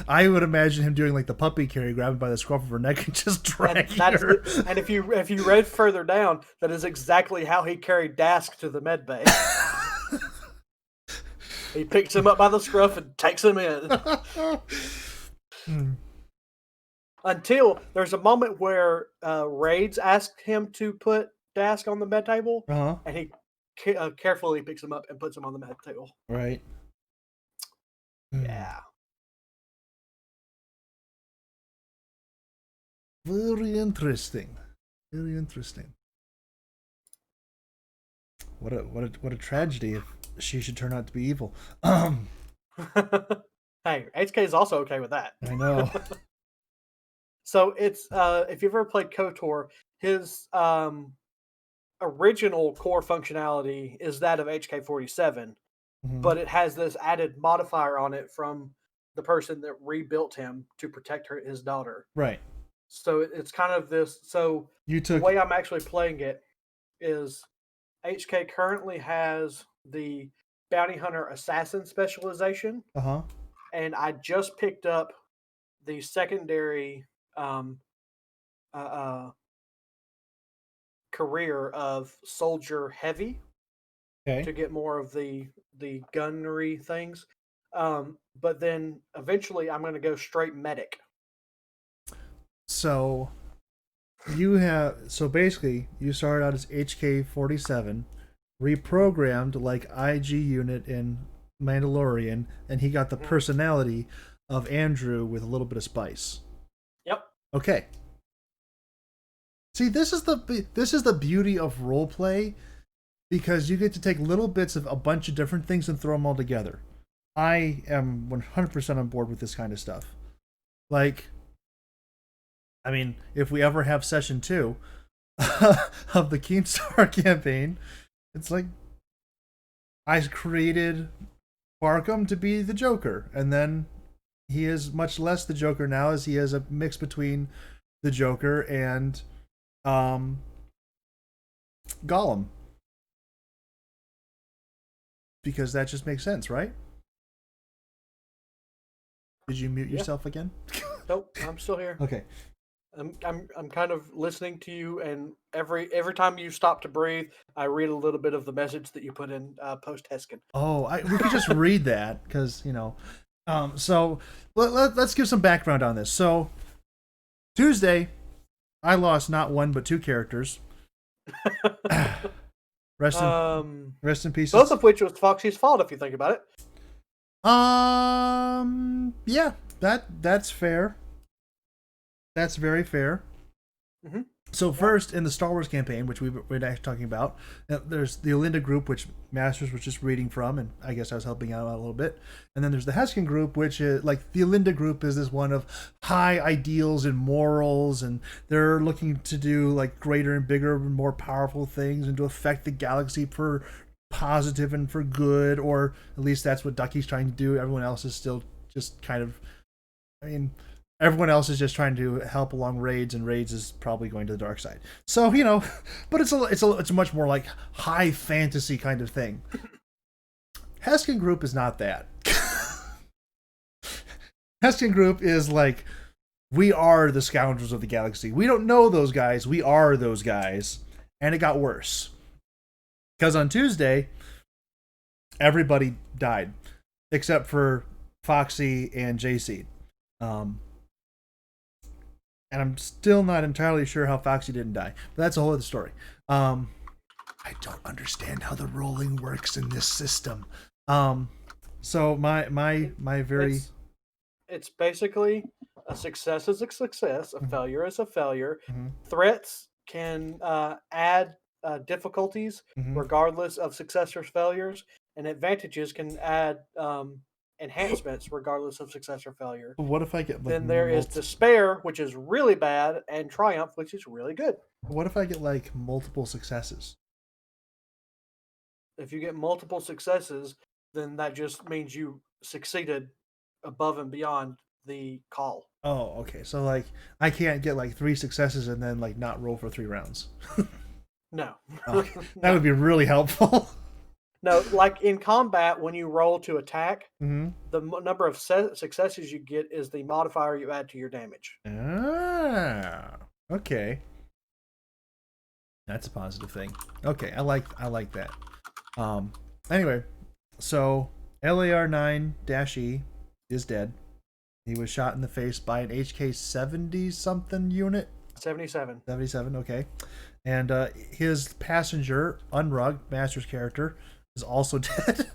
I would imagine him doing like the puppy carry, grabbing by the scruff of her neck and just dragging her. And if you read further down, that is exactly how he carried Dask to the med bay. He picks him up by the scruff and takes him in. Until there's a moment where raids ask him to put Dask on the med table, and he carefully picks him up and puts him on the med table. Right. Yeah. Very interesting. Very interesting. What a tragedy if she should turn out to be evil. Hey, HK is also okay with that. I know. So it's if you've ever played KOTOR, his original core functionality is that of HK-47, but it has this added modifier on it from the person that rebuilt him to protect his daughter. Right. So it's kind of this. So the way I'm actually playing it is HK currently has the bounty hunter assassin specialization, and I just picked up the secondary career of soldier heavy to get more of the gunnery things. But then eventually I'm going to go straight medic. So basically you started out as HK-47, reprogrammed like IG unit in Mandalorian, and he got the personality of Andrew with a little bit of spice. Yep. Okay. See, this is the beauty of roleplay, because you get to take little bits of a bunch of different things and throw them all together. I am 100% on board with this kind of stuff. Like, I mean, if we ever have session 2 of the Keemstar campaign, it's like I created Barkham to be the Joker, and then he is much less the Joker now, as he is a mix between the Joker and Gollum. Because that just makes sense, right? Did you mute yourself again? Nope, I'm still here. Okay. I'm kind of listening to you, and every time you stop to breathe, I read a little bit of the message that you put in post Heskin. Oh, we could just read that, because So let's give some background on this. So Tuesday, I lost not one but two characters. Rest in peace. Both of which was Foxy's fault, if you think about it. Yeah, that's fair. That's very fair. Mm-hmm. So first, in the Star Wars campaign, which we've been actually talking about, there's the Olinda group, which Masters was just reading from, and I guess I was helping out a little bit. And then there's the Heskin group, which is like the Olinda group is this one of high ideals and morals, and they're looking to do like greater and bigger and more powerful things and to affect the galaxy for positive and for good, or at least that's what Ducky's trying to do. Everyone else is still just kind of, I mean, everyone else is just trying to help along raids, and raids is probably going to the dark side. So, you know, but it's a much more like high fantasy kind of thing. Heskin group is not that. Heskin group is like, we are the scoundrels of the galaxy. We don't know those guys. We are those guys. And it got worse. Because on Tuesday, everybody died. Except for Foxy and JC. And I'm still not entirely sure how Foxy didn't die. But that's a whole other story. I don't understand how the rolling works in this system. So my very... It's basically a success is a success, a failure is a failure. Mm-hmm. Threats can add difficulties regardless of success or failures, and advantages can add enhancements regardless of success or failure. What if I get like... Then there is despair, which is really bad, and triumph, which is really good. What if I get like multiple successes? If you get multiple successes, then that just means you succeeded above and beyond the call. Oh, okay. So like I can't get like 3 successes and then like not roll for 3 rounds. No. Oh, that would be really helpful. No, like in combat, when you roll to attack, Mm-hmm. the number of successes you get is the modifier you add to your damage. Ah, okay. That's a positive thing. Okay, I like that. Anyway, so LAR-9-E is dead. He was shot in the face by an HK 70 something unit. 77. 77, okay. And his passenger, Unrug, Master's character, is also dead.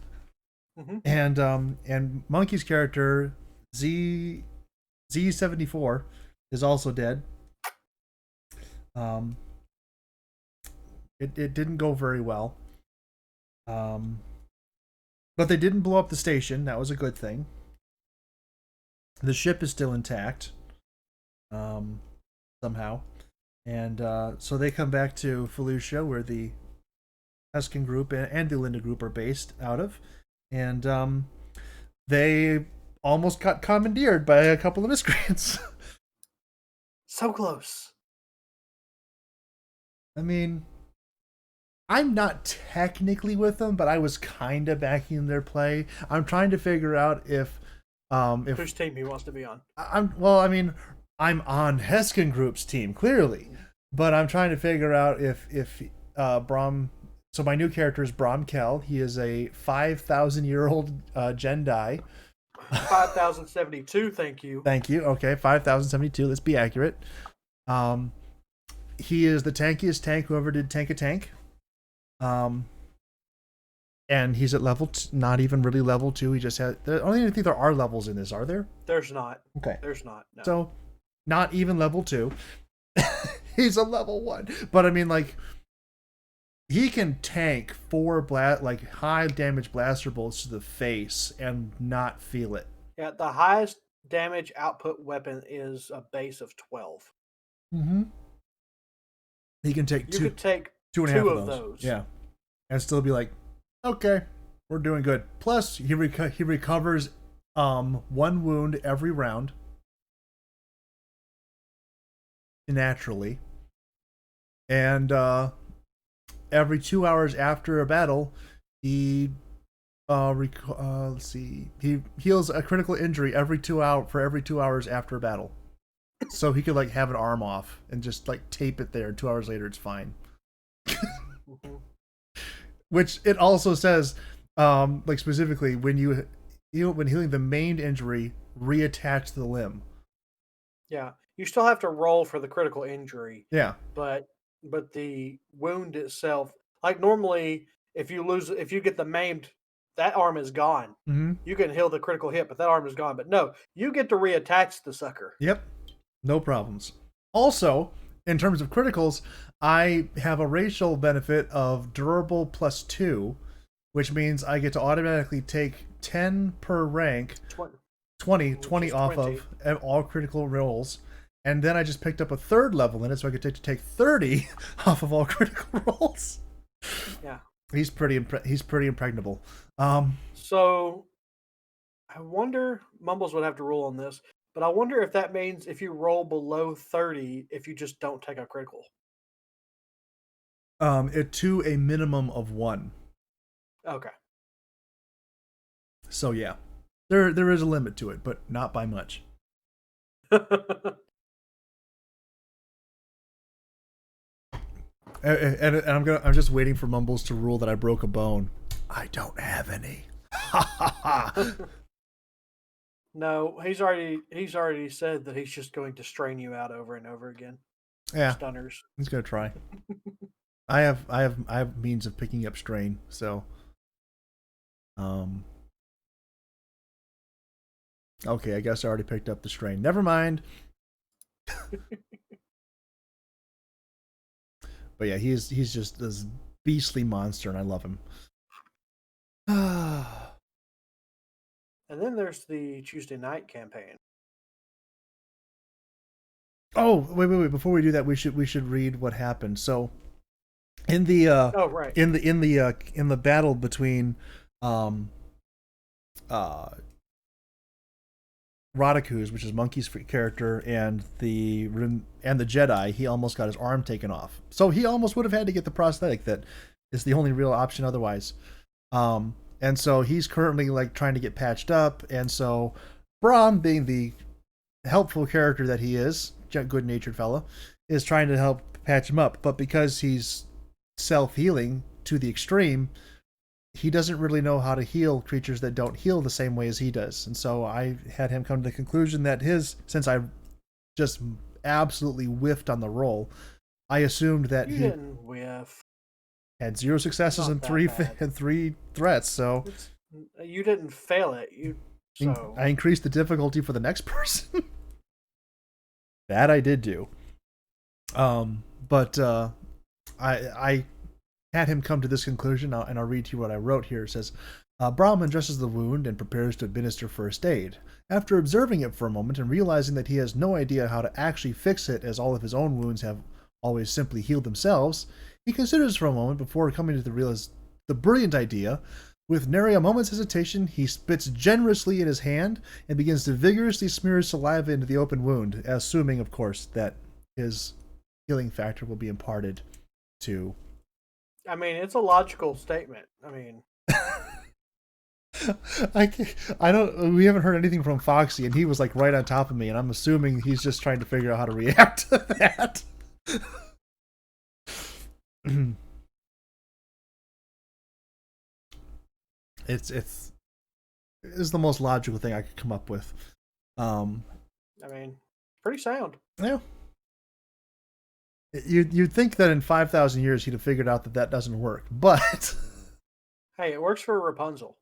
Mm-hmm. And Monkey's character, Z74, is also dead. It didn't go very well. But they didn't blow up the station. That was a good thing. The ship is still intact. Somehow. And so they come back to Felucia, where the Heskin group and the Olinda group are based out of. And they almost got commandeered by a couple of miscreants. So close. I mean, I'm not technically with them, but I was kind of backing their play. I'm trying to figure out if whose team he wants to be on. I'm on Heskin Group's team, clearly. But I'm trying to figure out if Brom... So my new character is Brom Kell. He is a 5,000-year-old Jedi. 5,072, thank you. Thank you. Okay, 5,072. Let's be accurate. He is the tankiest tank who ever did tank a tank. And he's at level... not even really level 2. He just had... I don't even think there are levels in this, are there? There's not. Okay. There's not. No. So, not even level 2. He's a level 1. But I mean, like, he can tank 4 high damage blaster bolts to the face and not feel it. Yeah, the highest damage output weapon is a base of 12. Mm-hmm. He can take you could take 2.5 of those. Yeah. And still be like, okay, we're doing good. Plus, he recovers 1 wound every round. Naturally. And every 2 hours after a battle, he let's see, he heals a critical injury every 2 hours after a battle. So he could like have an arm off and just like tape it there. 2 hours later, it's fine. Which it also says, like specifically when you when healing the maimed injury, reattach to the limb. Yeah, you still have to roll for the critical injury. Yeah. But the wound itself, like normally, if you get the maimed, that arm is gone. Mm-hmm. You can heal the critical hit, but that arm is gone. But no, you get to reattach the sucker. Yep. No problems. Also, in terms of criticals, I have a racial benefit of durable +2, which means I get to automatically take 10 per rank, 20 off 20. of all critical rolls. And then I just picked up a third level in it, so I could take 30 off of all critical rolls. Yeah. He's pretty impregnable. So I wonder, Mumbles would have to rule on this, but I wonder if that means if you roll below 30, if you just don't take a critical. It to a minimum of 1. Okay. So yeah, there is a limit to it, but not by much. And I'm just waiting for Mumbles to rule that I broke a bone. I don't have any. No, he's already said that he's just going to strain you out over and over again. Yeah, Stunners. he's gonna try. I have means of picking up strain, so okay, I guess I already picked up the strain. Never mind. But yeah, he's just this beastly monster, and I love him. And then there's the Tuesday night campaign. Oh, wait! Before we do that, we should read what happened. So, in the in the battle between Rodikus, which is Monkey's character, and the Jedi, he almost got his arm taken off. So he almost would have had to get the prosthetic. That is the only real option otherwise. And so he's currently like trying to get patched up. And so Brahm, being the helpful character that he is, good-natured fella, is trying to help patch him up. But because he's self-healing to the extreme, he doesn't really know how to heal creatures that don't heal the same way as he does. And so I had him come to the conclusion that since I just absolutely whiffed on the roll, I assumed that You he didn't whiff. had 0 successes and three threats. So You didn't fail it. I increased the difficulty for the next person. That I did do. But I had him come to this conclusion, and I'll read to you what I wrote here. It says, Brahm undresses the wound and prepares to administer first aid. After observing it for a moment and realizing that he has no idea how to actually fix it, as all of his own wounds have always simply healed themselves, he considers for a moment before coming to the brilliant idea. With nary a moment's hesitation, he spits generously in his hand and begins to vigorously smear his saliva into the open wound, assuming, of course, that his healing factor will be imparted to... I mean, it's a logical statement. I mean... we haven't heard anything from Foxy, and he was like right on top of me, and I'm assuming he's just trying to figure out how to react to that. It's the most logical thing I could come up with. I mean, pretty sound. Yeah. You'd think that in 5,000 years he'd have figured out that doesn't work, but hey, it works for Rapunzel.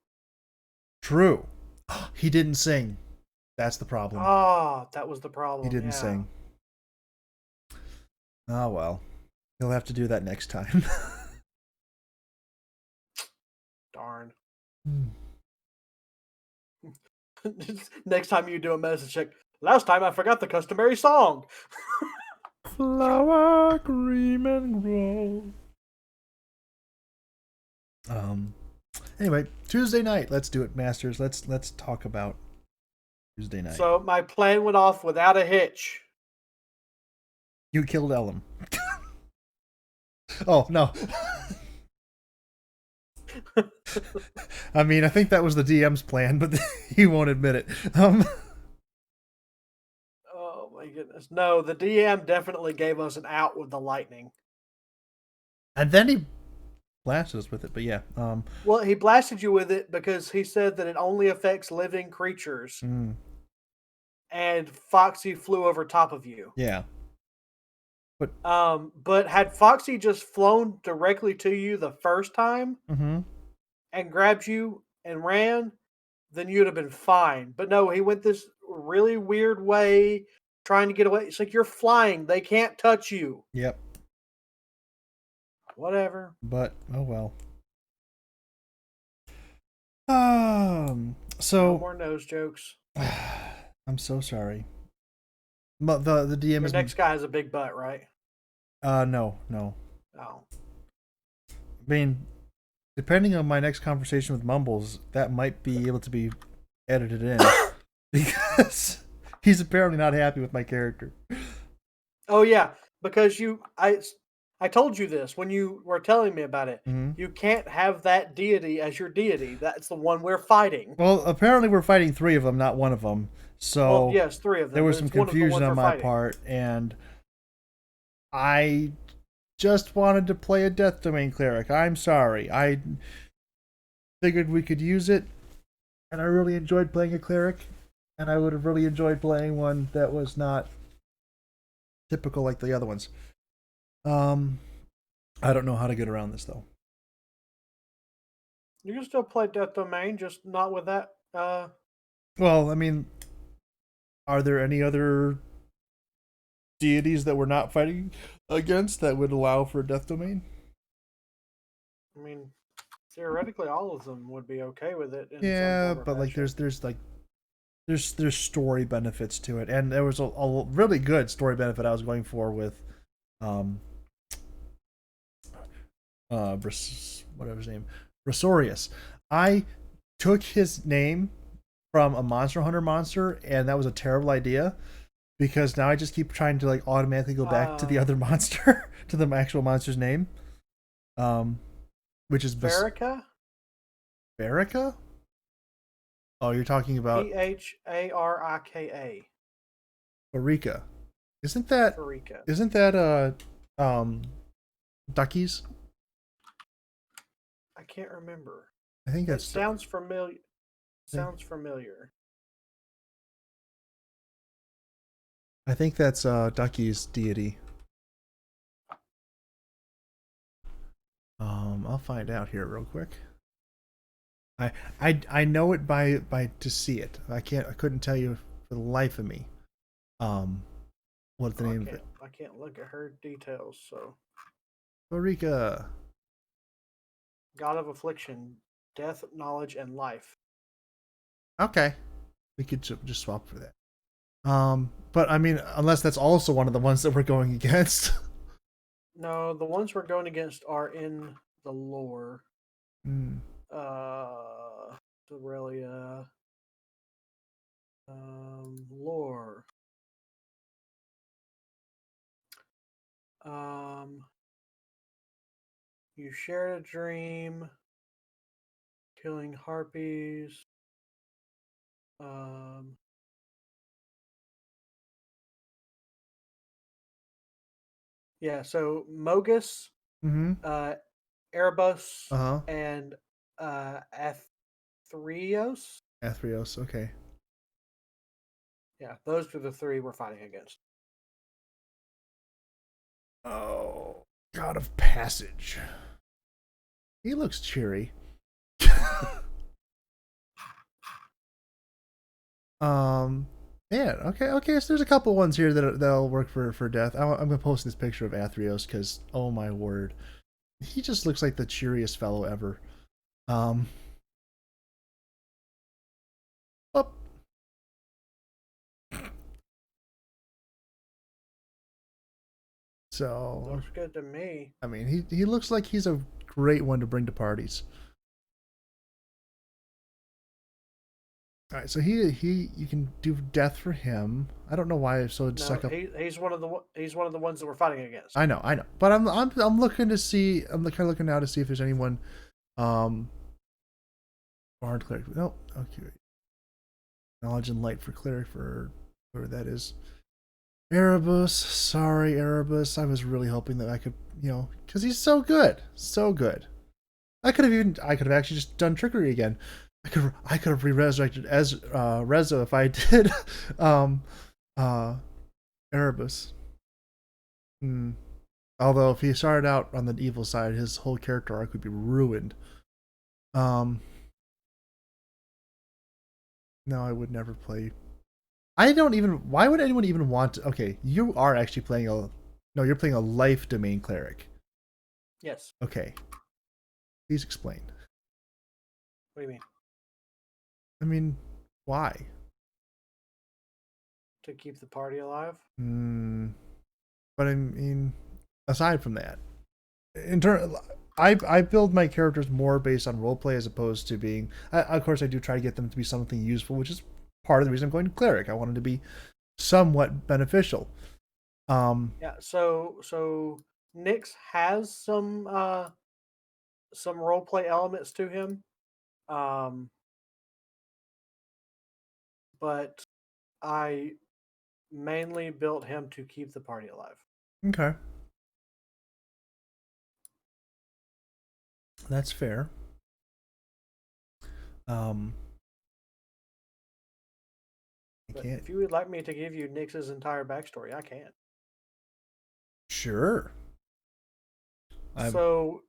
True. He didn't sing. That's the problem. That was the problem. He didn't sing. Oh well. He'll have to do that next time. Darn. Next time you do a medicine check. Last time I forgot the customary song. Flower, cream, and grow. Anyway, Tuesday night. Let's do it, Masters. Let's talk about Tuesday night. So my plan went off without a hitch. You killed Ellum. Oh no. I mean, I think that was the DM's plan, but he won't admit it. Oh my goodness. No, the DM definitely gave us an out with the lightning. And then he blasted us with it. But yeah, Well, he blasted you with it because he said that it only affects living creatures, and Foxy flew over top of you. yeah. But had Foxy just flown directly to you the first time and grabbed you and ran, then you'd have been fine. But no, he went this really weird way trying to get away. It's like you're flying. They can't touch you. Yep. Whatever. But oh well. No So more nose jokes. I'm so sorry. But the DM Your is next guy has a big butt, right? no. Oh. I mean, depending on my next conversation with Mumbles, that might be able to be edited in because he's apparently not happy with my character. Oh yeah, because I told you this when you were telling me about it. You can't have that deity as your deity. That's the one we're fighting. Well, apparently we're fighting 3 of them, not one of them. So well, yes, 3 of them. There was some confusion on my part, and I just wanted to play a Death Domain cleric. I'm sorry. I figured we could use it, and I really enjoyed playing a cleric, and I would have really enjoyed playing one that was not typical like the other ones. I don't know how to get around this though. You can still play Death Domain, just not with that. Well, I mean, are there any other deities that we're not fighting against that would allow for Death Domain? I mean, theoretically, all of them would be okay with it. Yeah, but like, there's story benefits to it, and there was a really good story benefit I was going for with whatever his name, Rosorius. I took his name from a Monster Hunter monster, and that was a terrible idea because now I just keep trying to like automatically go back to the other monster, to the actual monster's name, which is Berica. Berica. Oh, you're talking about Bharika. Berica. Isn't that Berica? Isn't that Duckies? I can't remember. I think that sounds familiar. Sounds familiar. I think that's Ducky's deity. I'll find out here real quick. I know it by to see it. I couldn't tell you for the life of me. What the name of it? I can't look at her details. So. Berica. God of affliction, death, knowledge, and life. Okay, we could just swap for that. But I mean, unless that's also one of the ones that we're going against. No, the ones we're going against are in the lore. Aurelia. Lore. You shared a dream. Killing harpies. Yeah, so Mogus, Erebus, and Athreos. Athreos, okay. Yeah, those are the 3 we're fighting against. Oh, God of Passage. He looks cheery. Yeah, okay. So there's a couple ones here that'll work for death. I'm gonna post this picture of Athreos because, oh my word, he just looks like the cheeriest fellow ever. So looks good to me. I mean, he looks like he's a great one to bring to parties. All right, so you can do death for him. I don't know why I'm so stuck up. He's one of the ones that we're fighting against. I know, but I'm looking to see. I'm kind of looking now to see if there's anyone, Bard cleric. No, okay. Knowledge and light for cleric for whoever that is. Erebus, sorry Erebus. I was really hoping that I could, because he's so good, so good. I could have actually just done trickery again. I could have re-resurrected as Reza if I did uh Erebus. Hmm. Although if he started out on the evil side, his whole character arc would be ruined. Um no, I would never play. I don't even, why would anyone even want to, okay, you are actually playing a, no, you're playing a life domain cleric. Yes. Okay. Please explain. What do you mean? I mean, why? To keep the party alive? But I mean, aside from that, in turn, I build my characters more based on roleplay as opposed to being. Of course, I do try to get them to be something useful, which is part of the reason I'm going to cleric. I want them to be somewhat beneficial. Yeah. So Nyx has some role play elements to him, um, but I mainly built him to keep the party alive. Okay, that's fair. Um, I But can't. if you would like me to give you Nyx's entire backstory, I can. Sure. I'm. So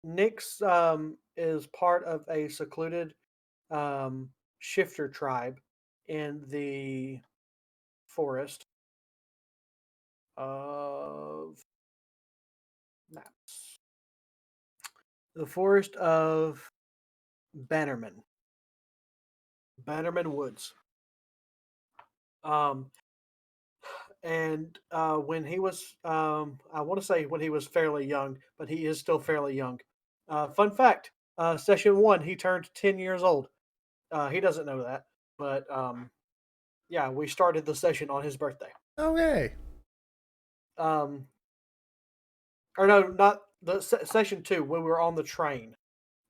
Nyx is part of a secluded shifter tribe in the forest of maps. The forest of Bannerman. Bannerman Woods. Um, and when he was, I want to say when he was fairly young, but he is still fairly young. Fun fact: session one, he turned 10 years old. He doesn't know that, but yeah, we started the session on his birthday. Okay. Um, or no, not the session two when we were on the train.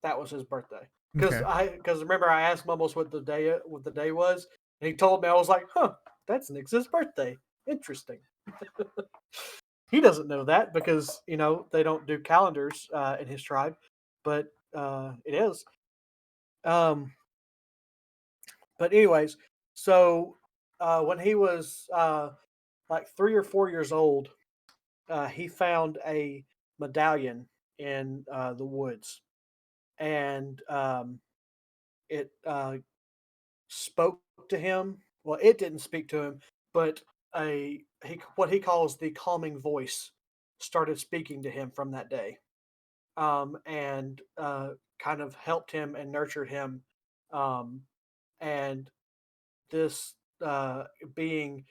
That was his birthday. Okay. Because remember I asked Mumbles what the day was, and he told me. I was like, huh, that's Nix's birthday. Interesting. He doesn't know that because they don't do calendars in his tribe, but it is. Um, but anyways, so when he was like 3 or 4 years old, he found a medallion in the woods, and it spoke to him. Well, it didn't speak to him, but what he calls the calming voice started speaking to him from that day, and kind of helped him and nurtured him. Um, and this being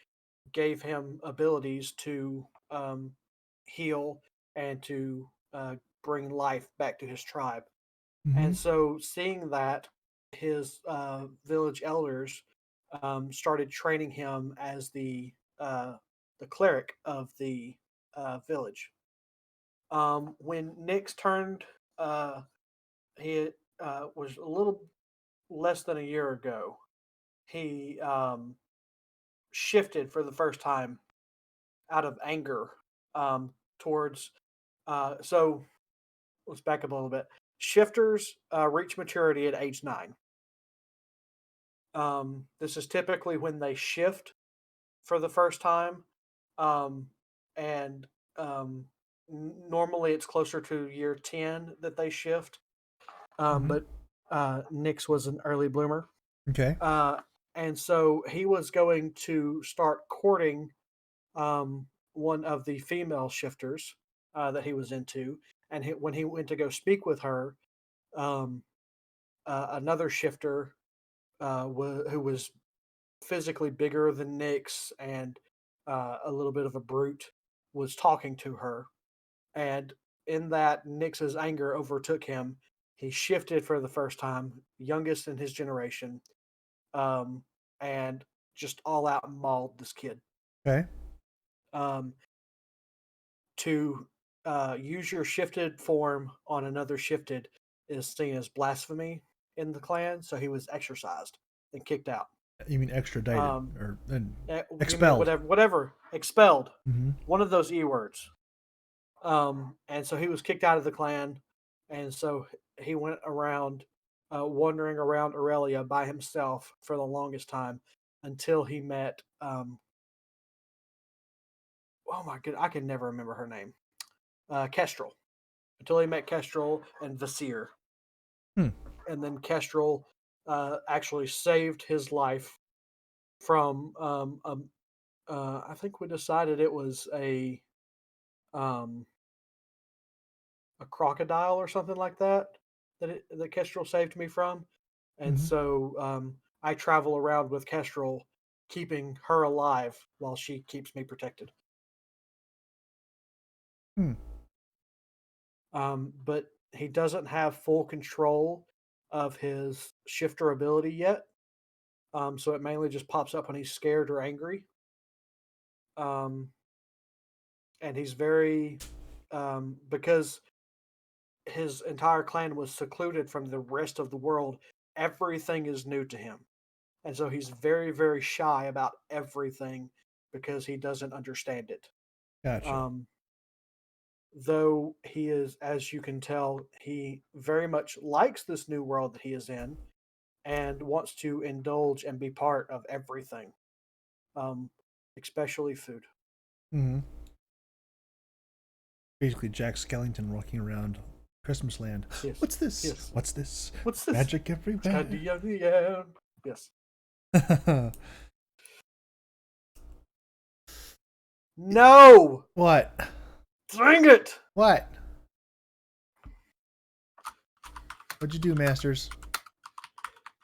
gave him abilities to heal and to bring life back to his tribe. Mm-hmm. And so, seeing that, his village elders started training him as the cleric of the village. When Nyx turned, uh, he was a little less than a year ago. He shifted for the first time out of anger towards. So let's back up a little bit. Shifters reach maturity at age 9. This is typically when they shift for the first time, um, and normally it's closer to year 10 that they shift. Mm-hmm. But Nyx was an early bloomer, Okay. uh, and so he was going to start courting one of the female shifters that he was into, and when he went to go speak with her, um, another shifter who was physically bigger than Nyx and a little bit of a brute was talking to her. And in that, Nyx's anger overtook him. He shifted for the first time, youngest in his generation, um, and just all out mauled this kid. Okay. Um, to use your shifted form on another shifted is seen as blasphemy in the clan, so he was exorcised and kicked out. You mean extradited Um, or and you mean expelled? whatever, expelled, Mm-hmm. one of those e words. And so he was kicked out of the clan. and so he went around wandering around Aurelia by himself for the longest time until he met. Oh my god, I can never remember her name. Kestrel. Until he met Kestrel and Vasir, Hmm. and then Kestrel actually saved his life from. I think we decided it was um, a crocodile or something like that that Kestrel saved me from, and Mm-hmm. so I travel around with Kestrel, keeping her alive while she keeps me protected. Hmm. But he doesn't have full control of his shifter ability yet. So it mainly just pops up when he's scared or angry. Um, and he's very because his entire clan was secluded from the rest of the world. Everything is new to him, and so he's very, very shy about everything because he doesn't understand it. Gotcha. Um, though he is, as you can tell, he very much likes this new world that he is in and wants to indulge and be part of everything, um, especially food. Mm-hmm. Basically, Jack Skellington walking around Christmas land. Yes, What's this? yes. What's this? What's this? Magic everywhere. Yes. No! What? Dang it! What? What'd you do, Masters?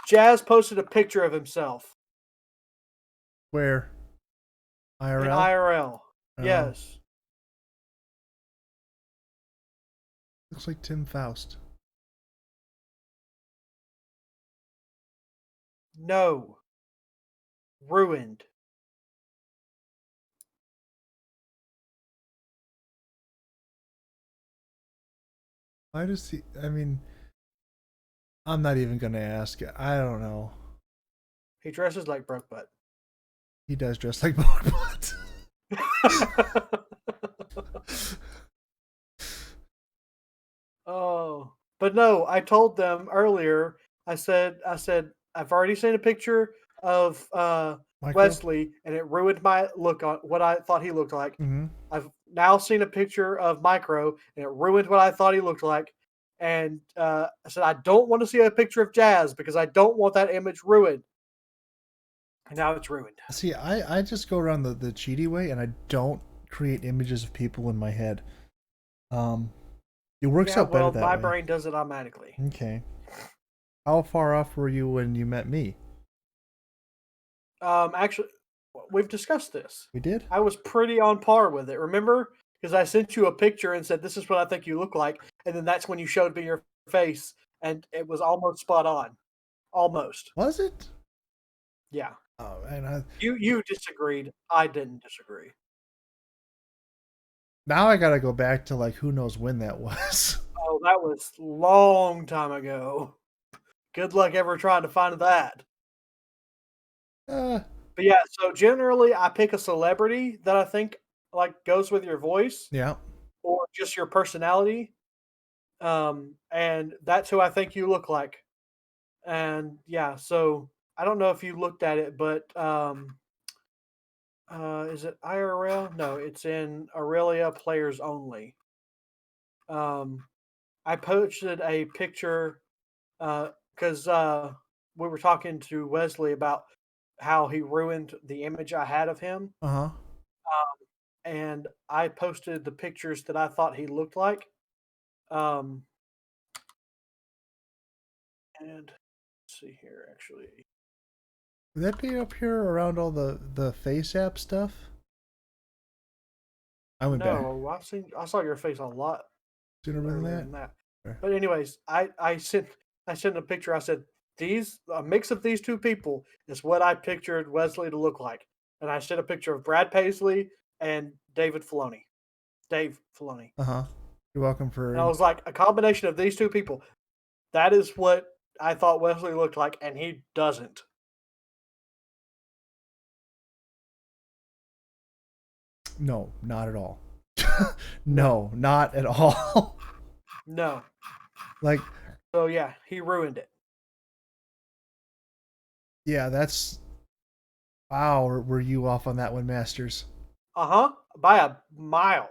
Jazz posted a picture of himself Where? in IRL? IRL. Oh. Yes. Looks like Tim Faust. No. Ruined. Why does he? I mean, I'm not even gonna ask. I don't know. He dresses like Brokebutt. He does dress like Bogbat. Oh. But no, I told them earlier, I said, I've already seen a picture of Micro. Wesley and it ruined my look on what I thought he looked like. Mm-hmm. I've now seen a picture of Micro and it ruined what I thought he looked like. And I said, I don't want to see a picture of Jazz because I don't want that image ruined. And now it's ruined. See, I just go around the cheaty way, and I don't create images of people in my head. It works Yeah, out better well, that my way. brain does it automatically. Okay. How far off were you when you met me? Actually, we've discussed this. We did? I was pretty on par with it. Remember? Because I sent you a picture and said, "This is what I think you look like," and then that's when you showed me your face, and it was almost spot on. Almost. Was it? Yeah. Oh, and You disagreed. I didn't disagree. now I gotta go back to like who knows when that was. Oh, that was long time ago. Good luck ever trying to find that. uh, But yeah, so generally I pick a celebrity that I think like goes with your voice yeah. or just your personality. And that's who I think you look like. And yeah, so I don't know if you looked at it, but is it IRL? No, it's in Aurelia Players Only. Um, I posted a picture because we were talking to Wesley about how he ruined the image I had of him, Uh huh. and I posted the pictures that I thought he looked like. Um, and let's see here, actually. Would that be up here around all the face app stuff? I went back No, I saw your face a lot sooner than earlier that. than that. Okay. But anyways, I sent a picture. I said these a mix of these two people is what I pictured Wesley to look like, and I sent a picture of Brad Paisley and David Filoni, Dave Filoni, Uh huh. You're welcome and I for. was like a combination of these two people. That is what I thought Wesley looked like, and he doesn't. No, not at all. No, No, not at all. no. Like, So yeah, he ruined it. yeah, that's wow. Were you off on that one, Masters? By a mile.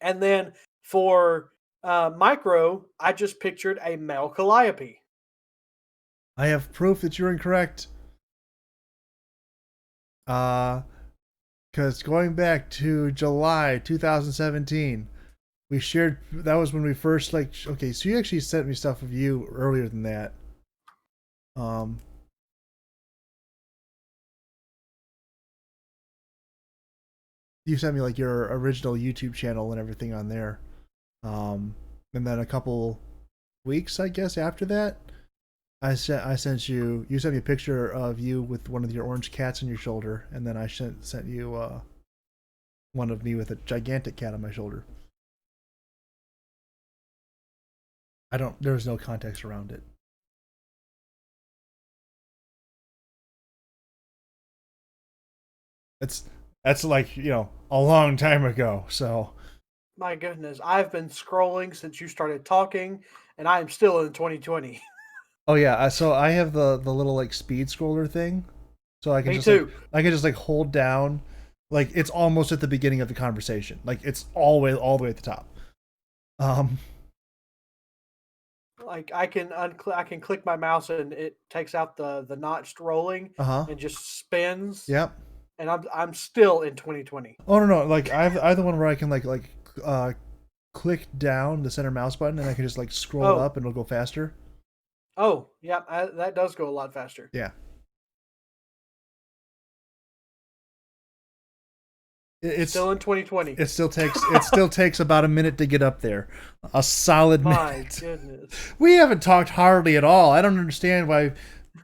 And then for micro, I just pictured a male calliope. I have proof that you're incorrect. Because going back to July 2017, we shared. That was when we first like. Okay, so you actually sent me stuff of you earlier than that. Um, you sent me like your original YouTube channel and everything on there. And then a couple weeks, I guess, after that, I sent you. You sent me a picture of you with one of your orange cats on your shoulder, and then I sent you one of me with a gigantic cat on my shoulder. I don't. There was no context around it. It's that's like a long time ago. So My goodness, I've been scrolling since you started talking, and I am still in 2020. oh yeah, so I have the little like speed scroller thing, so I can Me just like too. hold down, like it's almost at the beginning of the conversation, like it's all the way at the top. Um, Like I can I can click my mouse and it takes out the notched rolling uh huh, and just spins, yep. and I'm still in 2020. Oh no, like I have the one where I can uh click down the center mouse button and I can just like scroll Oh, up and it'll go faster. yeah, that does go a lot faster. Yeah, it's Still in 2020. it still takes about a minute to get up there, a solid My minute. goodness. We haven't talked hardly at all. I don't understand why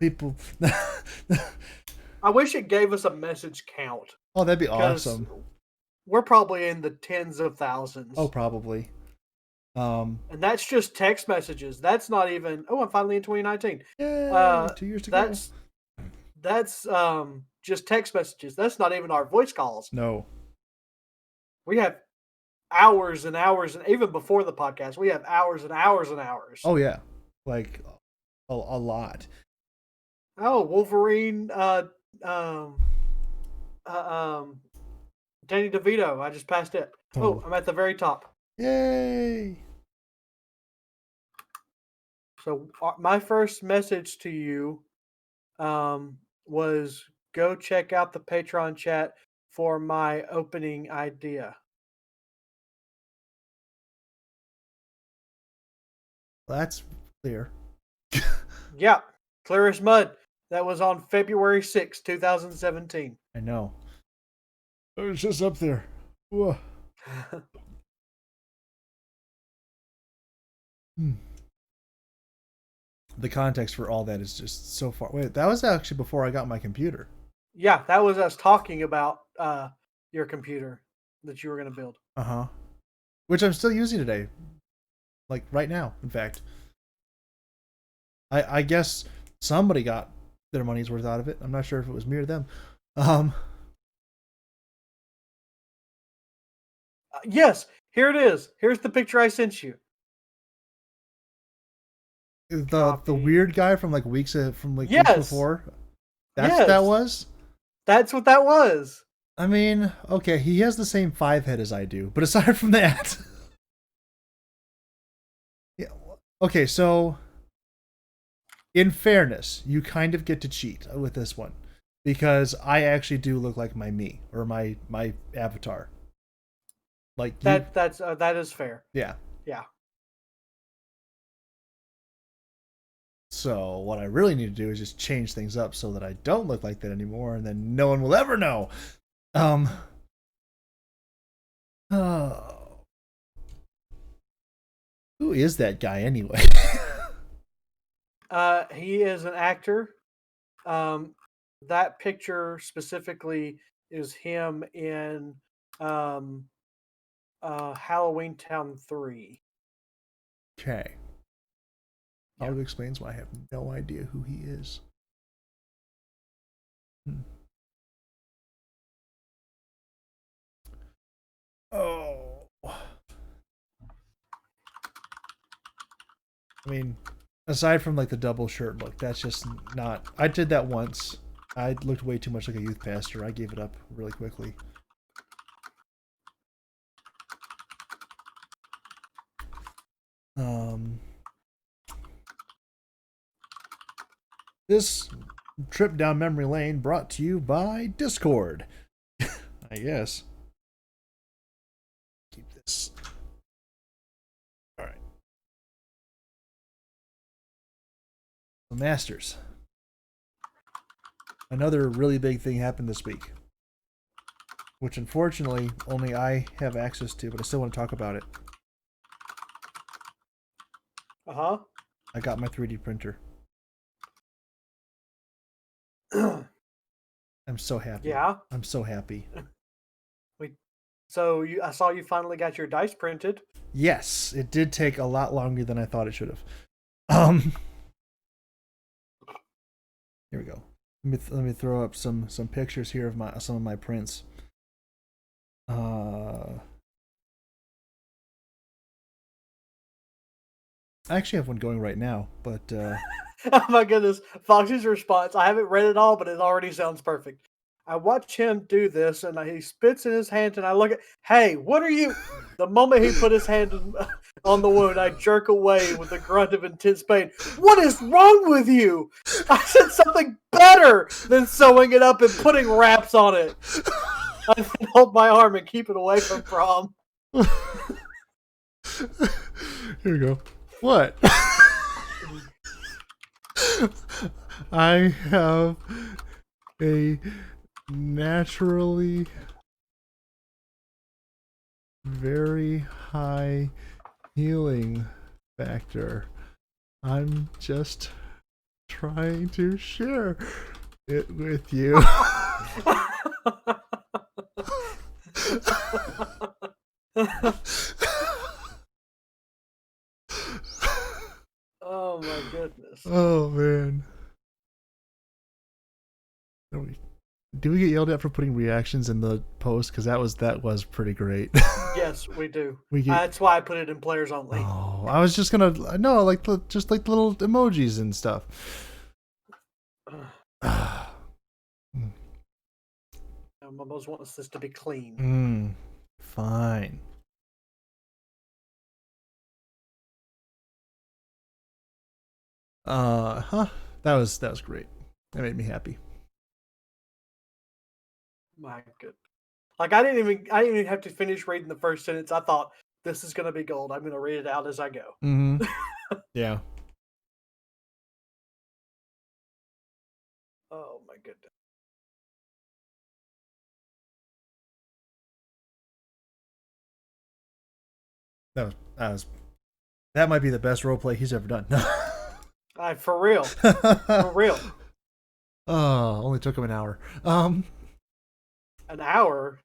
people. I wish it gave us a message count Oh, that'd be because awesome. we're probably in the tens of thousands. Oh, probably. And that's just text messages. That's not even. Oh, I'm finally in 2019. Yay! 2 years to go. That's just text messages. That's not even our voice calls. No. We have hours and hours, and even before the podcast, we have hours and hours and hours. Oh yeah, like a lot. Oh, Wolverine, um, um, Danny DeVito. I just passed it. Oh, Oh, I'm at the very top. yay! So my first message to you was go check out the Patreon chat for my opening idea. Well, that's clear. Yeah, clear as mud. That was on February 6th, 2017. I know. It was just up there. Whoa. Hmm. The context for all that is just so far. Wait, that was actually before I got my computer. Yeah, that was us talking about your computer that you were going to build. Uh huh. Which I'm still using today, like right now. In fact, I guess somebody got their money's worth out of it. I'm not sure if it was me or them. Um, Yes, here it is. Here's the picture I sent you. the Copy. weird guy from like weeks weeks Yes. before. That's Yes. that was. That's what that was. I mean, okay, he has the same 5 head as I do, but aside from that, yeah. Okay, so in fairness, you kind of get to cheat with this one because I actually do look like my me or my avatar. Like you, That is fair. yeah. Yeah. So what I really need to do is just change things up so that I don't look like that anymore, and then no one will ever know. Um. Oh, who is that guy anyway? He is an actor. That picture specifically is him in um, Halloween Town 3. Okay. Yeah. Probably explains why I have no idea who he is. Hmm. Oh. I mean, aside from like the double shirt look, that's just not. I did that once. I looked way too much like a youth pastor. I gave it up really quickly. This trip down memory lane brought to you by Discord. I guess. Keep this. All right. So Masters. Another really big thing happened this week, which unfortunately only I have access to, but I still want to talk about it. Uh-huh. I got my 3D printer. I'm so happy. Yeah. I'm so happy. So I saw you finally got your dice printed. Yes, it did take a lot longer than I thought it should have. Here we go. Let me throw up some pictures here of some of my prints. I actually have one going right now, but Oh my goodness. Foxy's response. I haven't read it all, but it already sounds perfect. I watch him do this, and he spits in his hand, and I look at, hey, what are you? The moment he put his hand on the wound, I jerk away with a grunt of intense pain. What is wrong with you? I said something better than sewing it up and putting wraps on it. I then hold my arm and keep it away from prom. Here we go. What? I have a naturally very high healing factor. I'm just trying to share it with you. Oh my goodness. Oh man. Do we get yelled at for putting reactions in the post? Because that was pretty great. Yes, we do. We get, That's why I put it in players only. oh, I was just gonna just like little emojis and stuff. Mumbles wants this to be clean. Fine. That was great. That made me happy. My good. Like I didn't even have to finish reading the first sentence. I thought this is gonna be gold. I'm gonna read it out as I go. Mm-hmm. Yeah. Oh my goodness. That might be the best roleplay he's ever done. For real. For real. Oh, only took him an hour. An hour?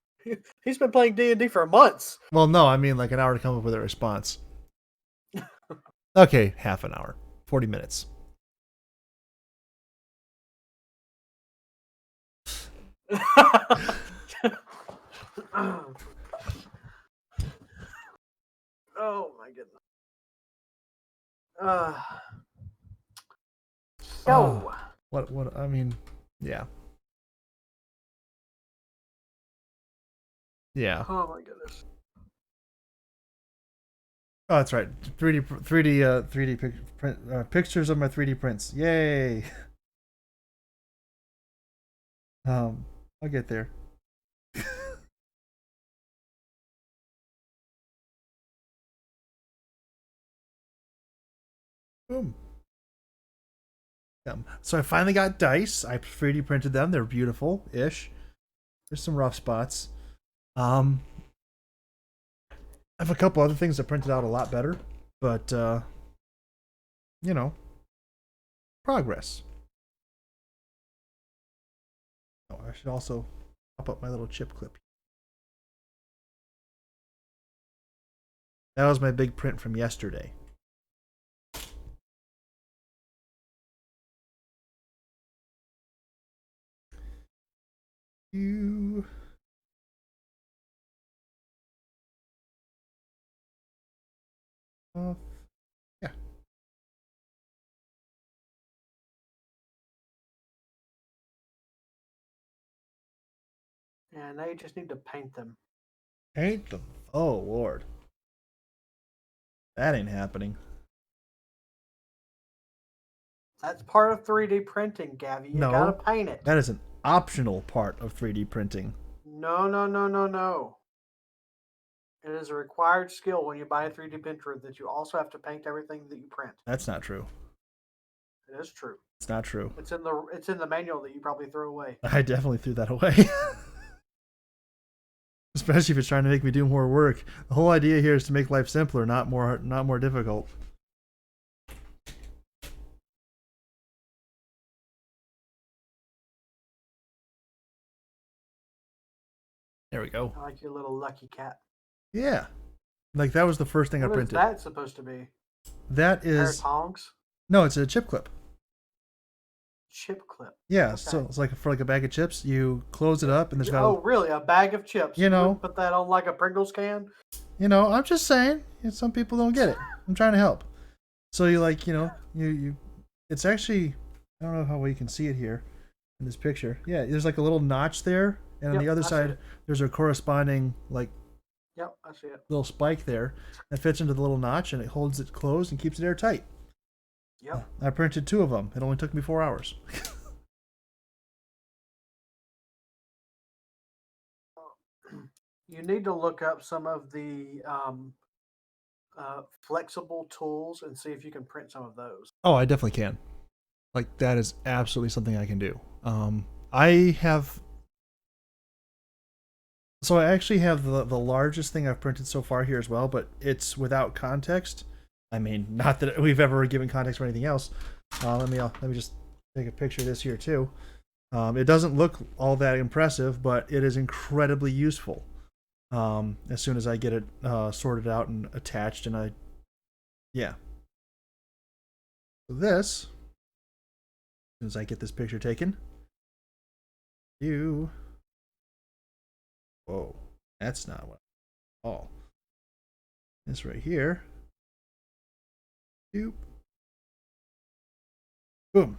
He's been playing D&D for months. Well, no, I mean like an hour to come up with a response. Okay, half an hour. 40 minutes. Oh my goodness. Go. What I mean, yeah. Yeah. Oh my goodness. Oh, that's right. 3D pictures of my 3D prints. Yay. I'll get there. Boom. So I finally got dice. I 3D printed them. They're beautiful-ish. There's some rough spots. I have a couple other things that printed out a lot better, but you know, progress. Oh, I should also pop up my little chip clip. That was my big print from yesterday. Yeah. And now you just need to paint them. Paint them. Oh, Lord. That ain't happening. That's part of 3D printing, Gavi. You No, gotta paint it. that is an optional part of 3D printing. No, no, no, no, no. It is a required skill when you buy a 3D printer that you also have to paint everything that you print. That's not true. It is true. It's not true. It's in the manual that you probably threw away. I definitely threw that away. Especially if it's trying to make me do more work. The whole idea here is to make life simpler, not more difficult. There we go. I like your little lucky cat. Yeah. Like that was the first thing I What is printed. that supposed to be? That Pair of is tongs? no, it's a chip clip. Chip clip. Yeah, Okay. so it's like for like a bag of chips, you close it up and there's got Oh, really? A bag of chips? You know. wouldn't put that on like a Pringles can? I'm just saying, some people don't get it. I'm trying to help. So you like, you it's actually, I don't know how well you can see it here in this picture. Yeah, there's like a little notch there, and on the other I see side it. there's a corresponding like Yep, I see it. little spike there that fits into the little notch and it holds it closed and keeps it airtight. Yep. I printed 2 of them. It only took me 4 hours. You need to look up some of the flexible tools and see if you can print some of those. Oh, I definitely can. Like that is absolutely something I can do. I actually have the largest thing I've printed so far here as well, but it's without context. I mean, not that we've ever given context for anything else. Let me just take a picture of this here too. It doesn't look all that impressive, but it is incredibly useful. As soon as I get it sorted out and attached, and yeah. So this, as soon as I get this picture taken, whoa, that's not what. Oh, this right here. Boom.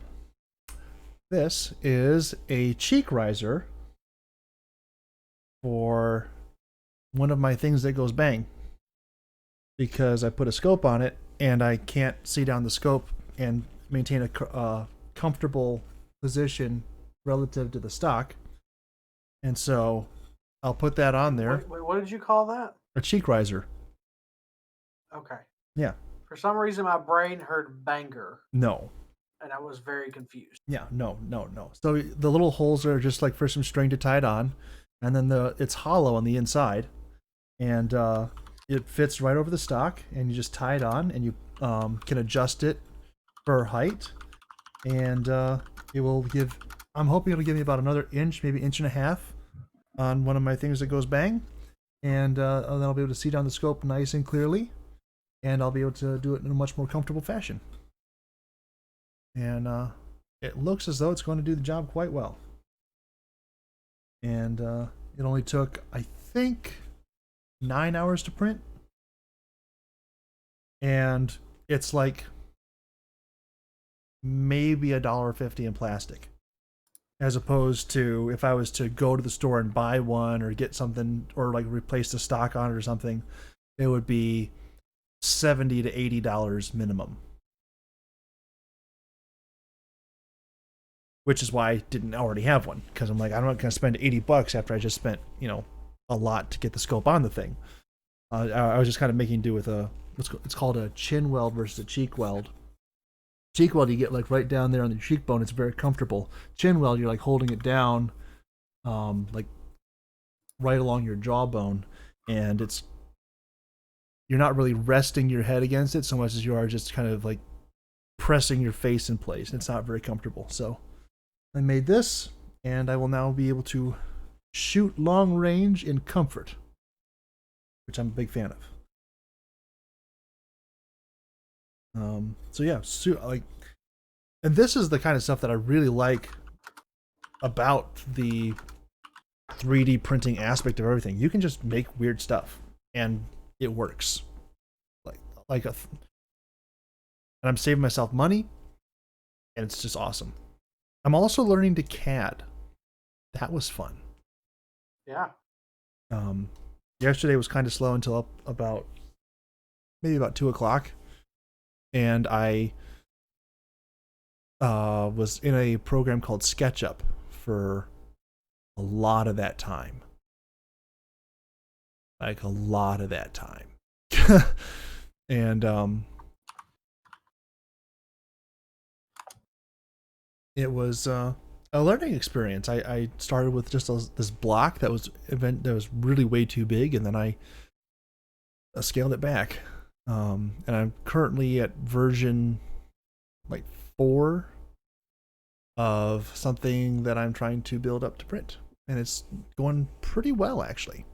This is a cheek riser for one of my things that goes bang, because I put a scope on it and I can't see down the scope and maintain a comfortable position relative to the stock, and so I'll put that on there. Wait, what did you call that? A cheek riser. Okay. Yeah. For some reason, my brain heard banger, No. and I was very confused. Yeah. No. So the little holes are just like for some string to tie it on, and then it's hollow on the inside, and it fits right over the stock, and you just tie it on, and you can adjust it for height, and it will give. I'm hoping it'll give me about another inch, maybe inch and a half, on one of my things that goes bang, and then I'll be able to see down the scope nice and clearly, and I'll be able to do it in a much more comfortable fashion. And it looks as though it's going to do the job quite well. And it only took, I think, 9 hours to print. And it's like maybe $1.50 in plastic, as opposed to if I was to go to the store and buy one or get something or like replace the stock on it or something, it would be $70 to $80 minimum. Which is why I didn't already have one, because I'm like, I'm not going to spend $80 after I just spent, a lot to get the scope on the thing. I was just kind of making do with it's called a chin weld versus a cheek weld. Cheek weld, you get like right down there on the cheekbone. It's very comfortable. Chin weld, you're like holding it down, like right along your jawbone, and you're not really resting your head against it so much as you are just kind of like pressing your face in place. It's not very comfortable. So I made this, and I will now be able to shoot long range in comfort, which I'm a big fan of. So yeah, and this is the kind of stuff that I really like about the 3D printing aspect of everything. You can just make weird stuff, and it works. And I'm saving myself money, and it's just awesome. I'm also learning to CAD. That was fun. Yeah. Yesterday was kind of slow until about 2 o'clock, and I was in a program called SketchUp for a lot of that time. Like a lot of that time. And it was a learning experience. I started with just this block that was really way too big, and then I scaled it back. And I'm currently at version like 4 of something that I'm trying to build up to print, and it's going pretty well actually.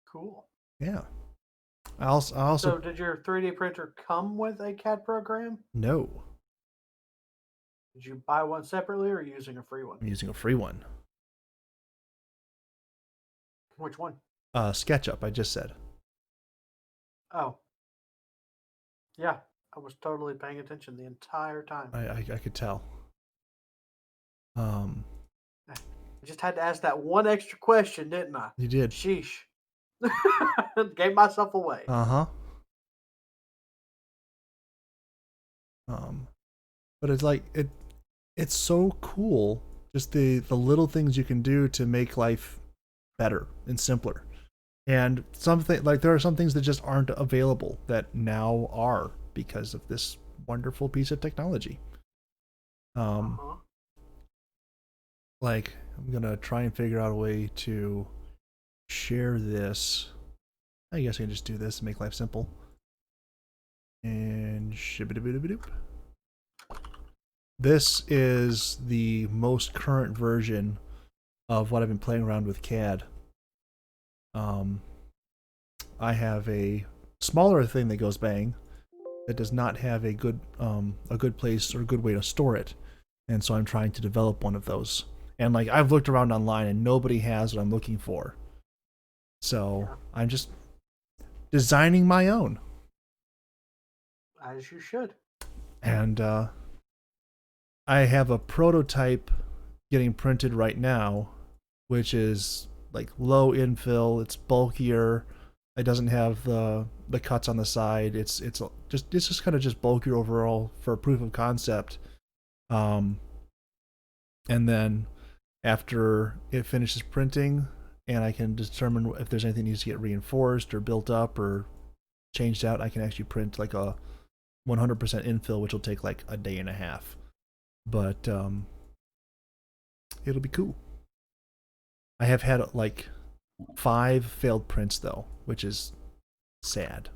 Cool. Yeah. I also So, did your 3D printer come with a CAD program? No. Did you buy one separately or using a free one? I'm using a free one. Which one? SketchUp, I just said. Oh. Yeah, I was totally paying attention the entire time. I could tell. I just had to ask that one extra question, didn't I? You did. Sheesh. Gave myself away. Uh-huh. But it's like it's so cool, just the little things you can do to make life better and simpler. And something like there are some things that just aren't available that now are because of this wonderful piece of technology. Like I'm gonna try and figure out a way to share this. I guess I can just do this and make life simple. And shibbidibidibidoop. This is the most current version of what I've been playing around with CAD. I have a smaller thing that goes bang that does not have a good place or a good way to store it, and so I'm trying to develop one of those. And like I've looked around online and nobody has what I'm looking for, so I'm just designing my own. As you should. And I have a prototype getting printed right now, which is like low infill. It's bulkier. It doesn't have the cuts on the side. It's just kind of just bulkier overall for proof of concept. And then after it finishes printing, and I can determine if there's anything that needs to get reinforced or built up or changed out, I can actually print like a 100% infill, which will take like a day and a half. But it'll be cool. I have had like 5 failed prints though, which is sad.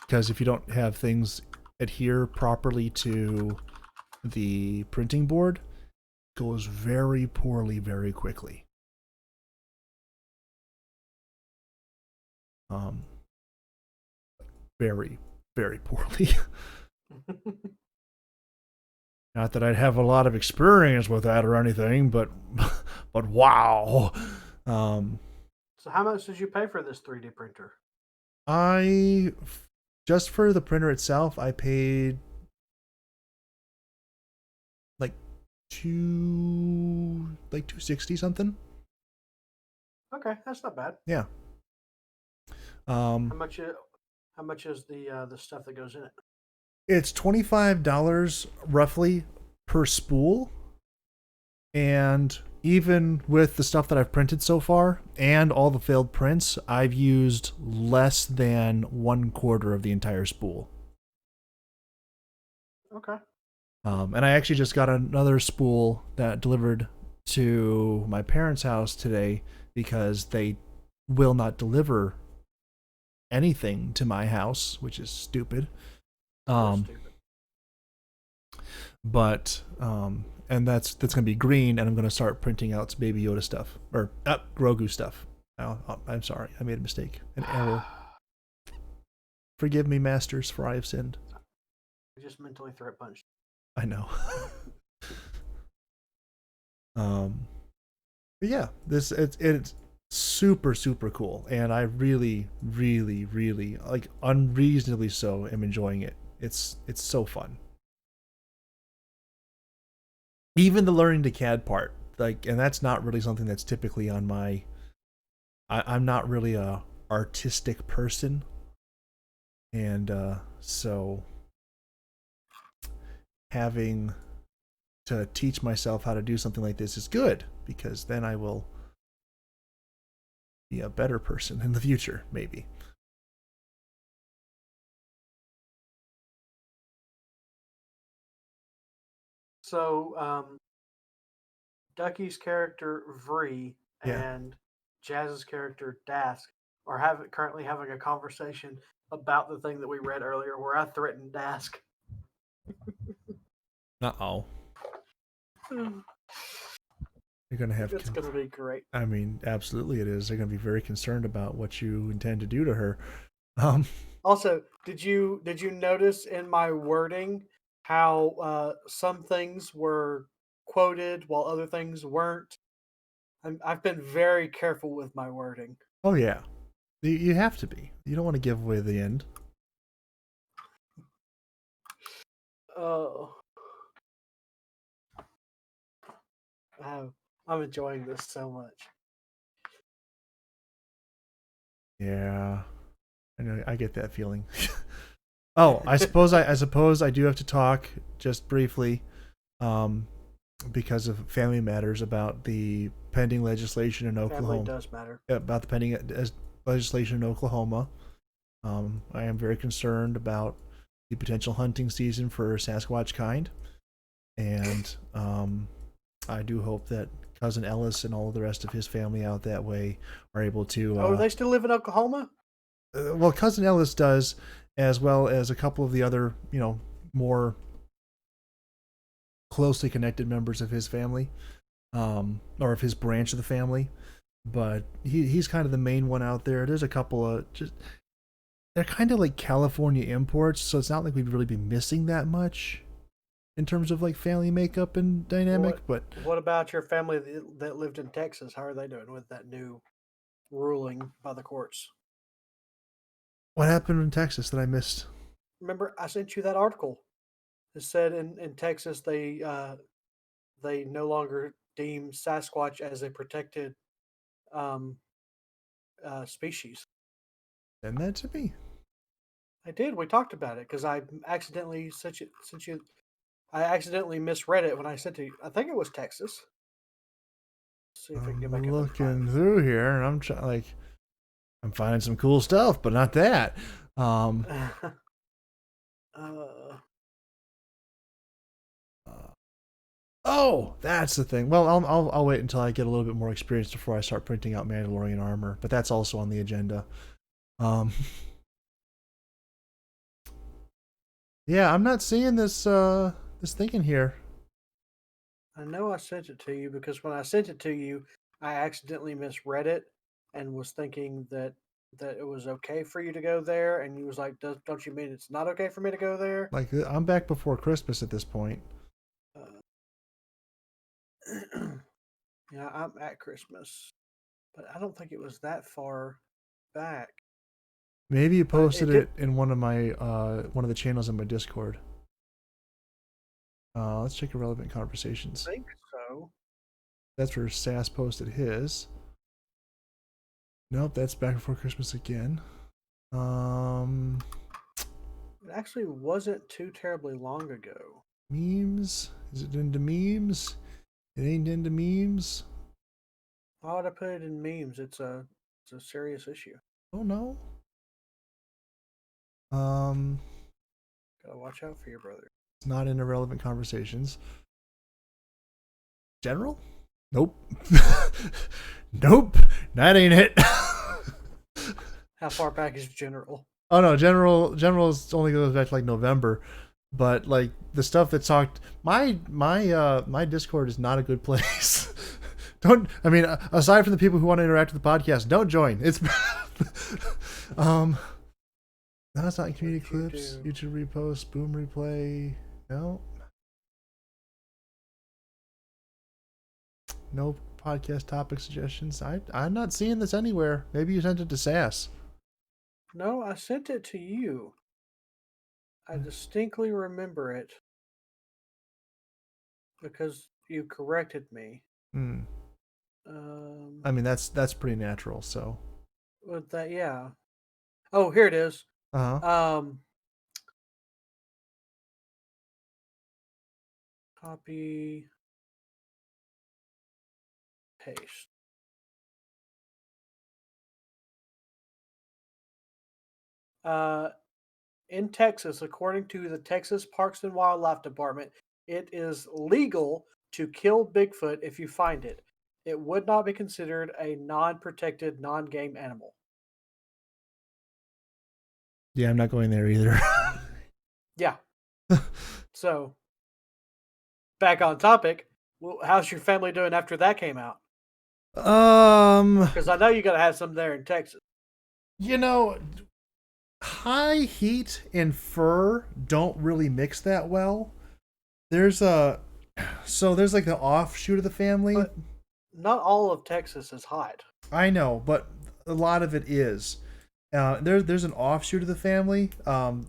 Because if you don't have things adhere properly to the printing board, it goes very poorly very quickly. Very, very poorly. Not that I'd have a lot of experience with that or anything, but wow. So how much did you pay for this 3D printer? Just for the printer itself, I paid like $260 something. Okay, that's not bad. Yeah. How much is the stuff that goes in it? It's $25 roughly per spool, and even with the stuff that I've printed so far and all the failed prints, I've used less than 1/4 of the entire spool. Okay. And I actually just got another spool that delivered to my parents' house today because they will not deliver anything to my house, which is stupid. But and that's gonna be green, and I'm gonna start printing out some Baby Yoda stuff or Grogu stuff. I'm sorry, I made a mistake, an error. Forgive me, masters, for I have sinned. I just mentally threat punched. I know. But yeah, it's super cool, and I really like unreasonably so am enjoying it. It's so fun. Even the learning to CAD part like, and that's not really something that's typically on my. I'm not really a artistic person, and so having to teach myself how to do something like this is good, because then I will be a better person in the future, maybe. So, Ducky's character Vree Yeah. and Jazz's character Dask are currently having a conversation about the thing that we read earlier, where I threatened Dask. Uh-oh. You're gonna have. It's gonna be great. I mean, absolutely, it is. They're gonna be very concerned about what you intend to do to her. Also, did you notice in my wording how some things were quoted while other things weren't? I've been very careful with my wording. Oh yeah, you have to be. You don't want to give away the end. Oh, I'm enjoying this so much. Yeah, I know. I get that feeling. Oh, I suppose I do have to talk just briefly, because of family matters, about the pending legislation in Oklahoma. Family does matter. About the pending legislation in Oklahoma. I am very concerned about the potential hunting season for Sasquatch kind, and I do hope that Cousin Ellis and all of the rest of his family out that way are able to. Oh, they still live in Oklahoma? Well, Cousin Ellis does, as well as a couple of the other, more closely connected members of his family, or of his branch of the family. But he's kind of the main one out there. There's a couple of they're kind of like California imports, so it's not like we'd really be missing that much in terms of like family makeup and dynamic. But what about your family that lived in Texas? How are they doing with that new ruling by the courts? What happened in Texas that I missed? Remember, I sent you that article. It said in Texas they no longer deem Sasquatch as a protected um, species. Send that to me. I did. We talked about it because I accidentally sent you. I accidentally misread it when I sent it. I think it was Texas. Let's see if I can get back I'm up and looking find it. through here, and I'm finding some cool stuff, but not that. Oh, that's the thing. Well, I'll wait until I get a little bit more experience before I start printing out Mandalorian armor, but that's also on the agenda. Yeah, I'm not seeing this thing in here. I know I sent it to you because when I sent it to you, I accidentally misread it and was thinking that it was okay for you to go there, and you was like, "Don't you mean it's not okay for me to go there?" Like, I'm back before Christmas at this point. Yeah, I'm at Christmas, but I don't think it was that far back. Maybe you posted it in one of the channels in my Discord. Let's check irrelevant conversations. I think so. That's where Sass posted his. Nope, that's back before Christmas again. It actually wasn't too terribly long ago. Memes? Is it into memes? It ain't into memes. Why would I put it in memes? It's a serious issue. Oh no. Gotta watch out for your brother. It's not in irrelevant conversations. General? Nope. Nope. That ain't it. How far back is General? Oh no, General only goes back to like November. But like the stuff that's talked, my Discord is not a good place. Aside from the people who want to interact with the podcast, don't join. It's no, it's not community clips, YouTube repost, boom replay. No podcast topic suggestions. I'm not seeing this anywhere. Maybe you sent it to Sass. No, I sent it to you. I distinctly remember it because you corrected me. Hmm. I mean, that's pretty natural. So. With that, yeah. Oh, here it is. Uh huh. Copy, paste. Uh, in Texas, according to the Texas Parks and Wildlife Department, it is legal to kill Bigfoot if you find it. It would not be considered a non-protected, non-game animal. Yeah, I'm not going there either. Yeah. So, back on topic. How's your family doing after that came out? Because I know you got to have some there in Texas. You know, high heat and fur don't really mix that well. There's there's like the offshoot of the family. But not all of Texas is hot. I know, but a lot of it is. There's an offshoot of the family. Kind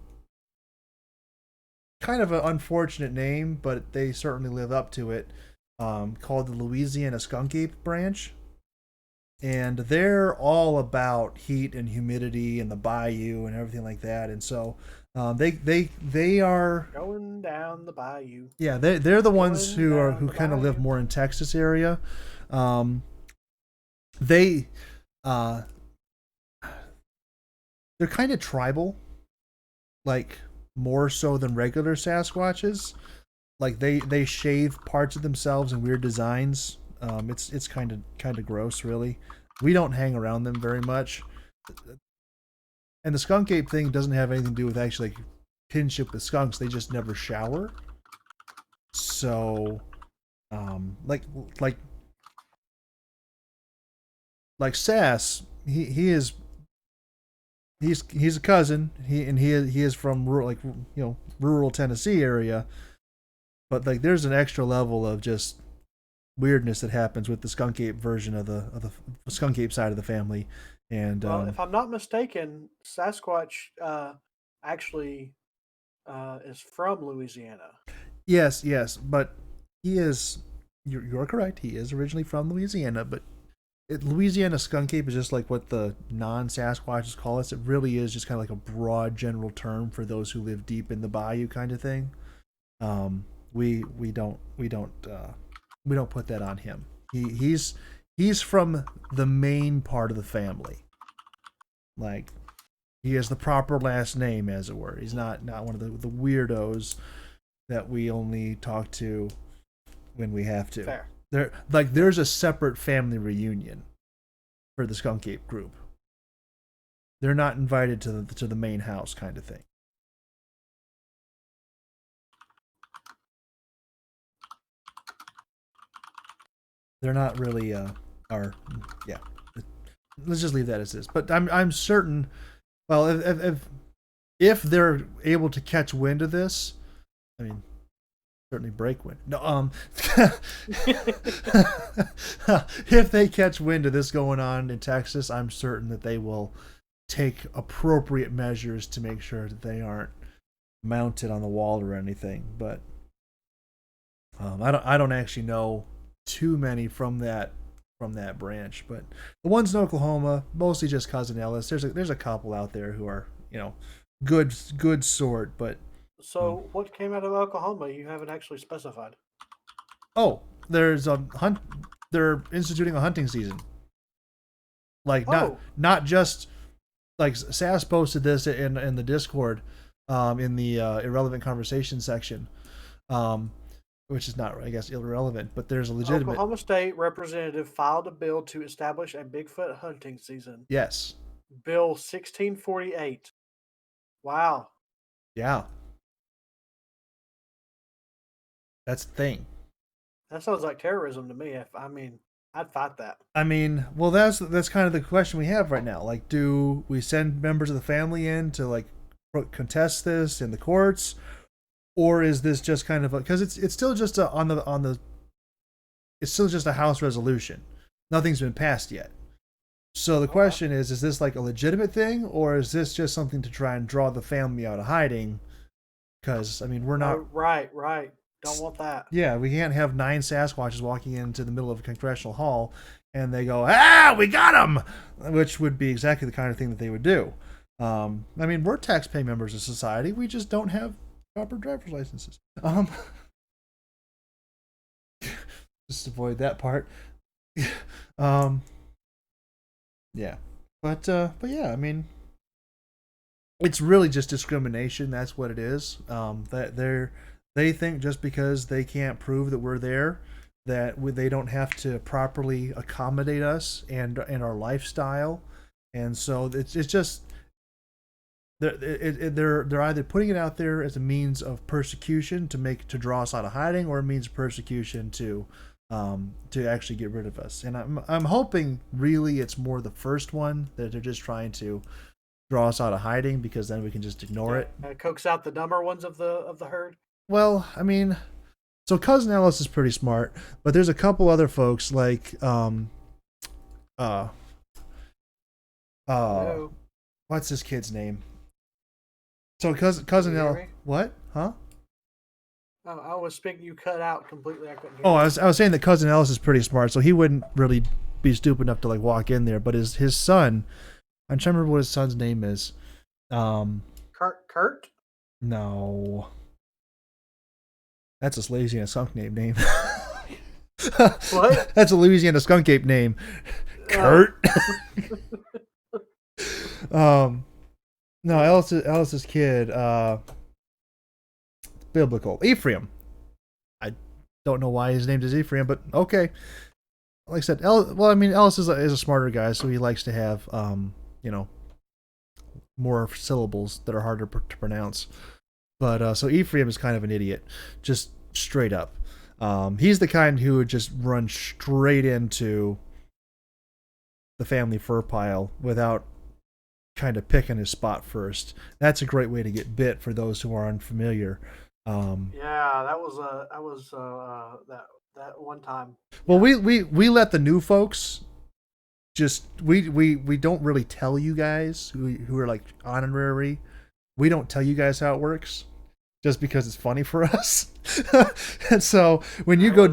of an unfortunate name, but they certainly live up to it. Called the Louisiana skunk ape branch, and they're all about heat and humidity and the bayou and everything like that. And so they are going down the bayou. Yeah, they're the ones who kind of live more in Texas area. They they're kind of tribal, like more so than regular Sasquatches. Like they shave parts of themselves in weird designs. It's kind of gross, really. We don't hang around them very much. And the skunk ape thing doesn't have anything to do with actually kinship with skunks. They just never shower. So, like Sass, he's a cousin. He is from rural Tennessee area. But like, there's an extra level of just weirdness that happens with the skunk ape version of the skunk ape side of the family. And if I'm not mistaken, Sasquatch actually is from Louisiana. Yes, but he is. You're correct. He is originally from Louisiana, but Louisiana skunk ape is just like what the non-Sasquatches call us. It really is just kind of like a broad general term for those who live deep in the bayou, kind of thing. We don't put that on him. He's from the main part of the family. Like, he has the proper last name, as it were. He's not one of the weirdos that we only talk to when we have to. Fair. There's a separate family reunion for the skunk ape group. They're not invited to the main house, kind of thing. They're not really let's just leave that as is. But I'm certain. Well, if they're able to catch wind of this, I mean, certainly break wind. No, if they catch wind of this going on in Texas, I'm certain that they will take appropriate measures to make sure that they aren't mounted on the wall or anything. But I don't actually know too many from that branch, but the ones in Oklahoma, mostly just cousin Ellis. There's a couple out there who are good sort, but so what came out of Oklahoma? You haven't actually specified. Oh, there's a hunt. They're instituting a hunting season. Like not just like Sass posted this in the Discord, in the irrelevant conversation section. Which is not, I guess, irrelevant, but there's a legitimate. Oklahoma State representative filed a bill to establish a Bigfoot hunting season. Yes. Bill 1648. Wow. Yeah. That's the thing. That sounds like terrorism to me. I'd fight that. I mean, well, that's kind of the question we have right now. Like, do we send members of the family in to like contest this in the courts? Or is this just kind of because it's still just it's still just a House resolution. Nothing's been passed yet. So the question is this like a legitimate thing, or is this just something to try and draw the family out of hiding? Because I mean, we're not right. Don't want that. Yeah, we can't have 9 Sasquatches walking into the middle of a congressional hall and they go, we got him! Which would be exactly the kind of thing that they would do. I mean, we're tax-paying members of society. We just don't have proper driver's licenses. Just avoid that part. Yeah. But yeah, I mean, it's really just discrimination. That's what it is. That they think just because they can't prove that we're there, that they don't have to properly accommodate us and our lifestyle, and so it's just they're either putting it out there as a means of persecution to draw us out of hiding, or a means of persecution to actually get rid of us. And I'm hoping really it's more the first one, that they're just trying to draw us out of hiding, because then we can just ignore it. Coax out the dumber ones of the herd. Well, I mean, so Cousin Ellis is pretty smart, but there's a couple other folks like what's this kid's name? So cousin Ellis, what? Huh? I was speaking. You cut out completely. I couldn't hear. Oh, I was saying that Cousin Ellis is pretty smart, so he wouldn't really be stupid enough to like walk in there. But his son, I'm trying to remember what his son's name is. Kurt? No. That's a Louisiana skunk name. What? That's a Louisiana skunk ape name. Kurt. No, Ellis's kid, biblical. Ephraim. I don't know why his name is Ephraim, but okay. Like I said, Ellis is a smarter guy, so he likes to have more syllables that are harder to pronounce. But so Ephraim is kind of an idiot, just straight up. He's the kind who would just run straight into the family fur pile without kind of picking his spot first. That's a great way to get bit for those who are unfamiliar. Yeah, that was that one time. Well, we let the new folks just we don't really tell you guys who are like honorary. We don't tell you guys how it works, just because it's funny for us. And so when you go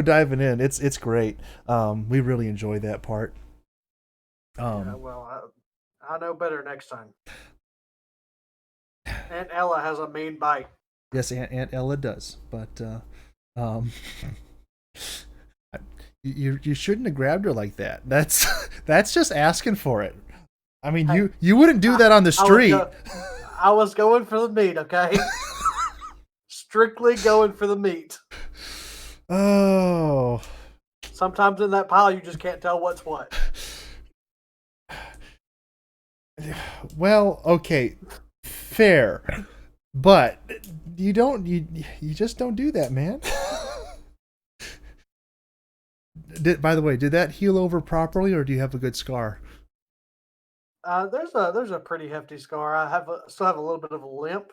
diving in, it's great. We really enjoy that part. Yeah, well, I know better next time. Aunt Ella has a mean bite. Yes, Aunt Ella does, but you shouldn't have grabbed her like that. That's just asking for it. I mean, you wouldn't do that on the street. I was going for the meat, okay? Strictly going for the meat. Oh. Sometimes in that pile, you just can't tell what's what. Well, okay, fair, but you just don't do that, man. By the way, did that heal over properly, or do you have a good scar? There's a pretty hefty scar. I still have a little bit of a limp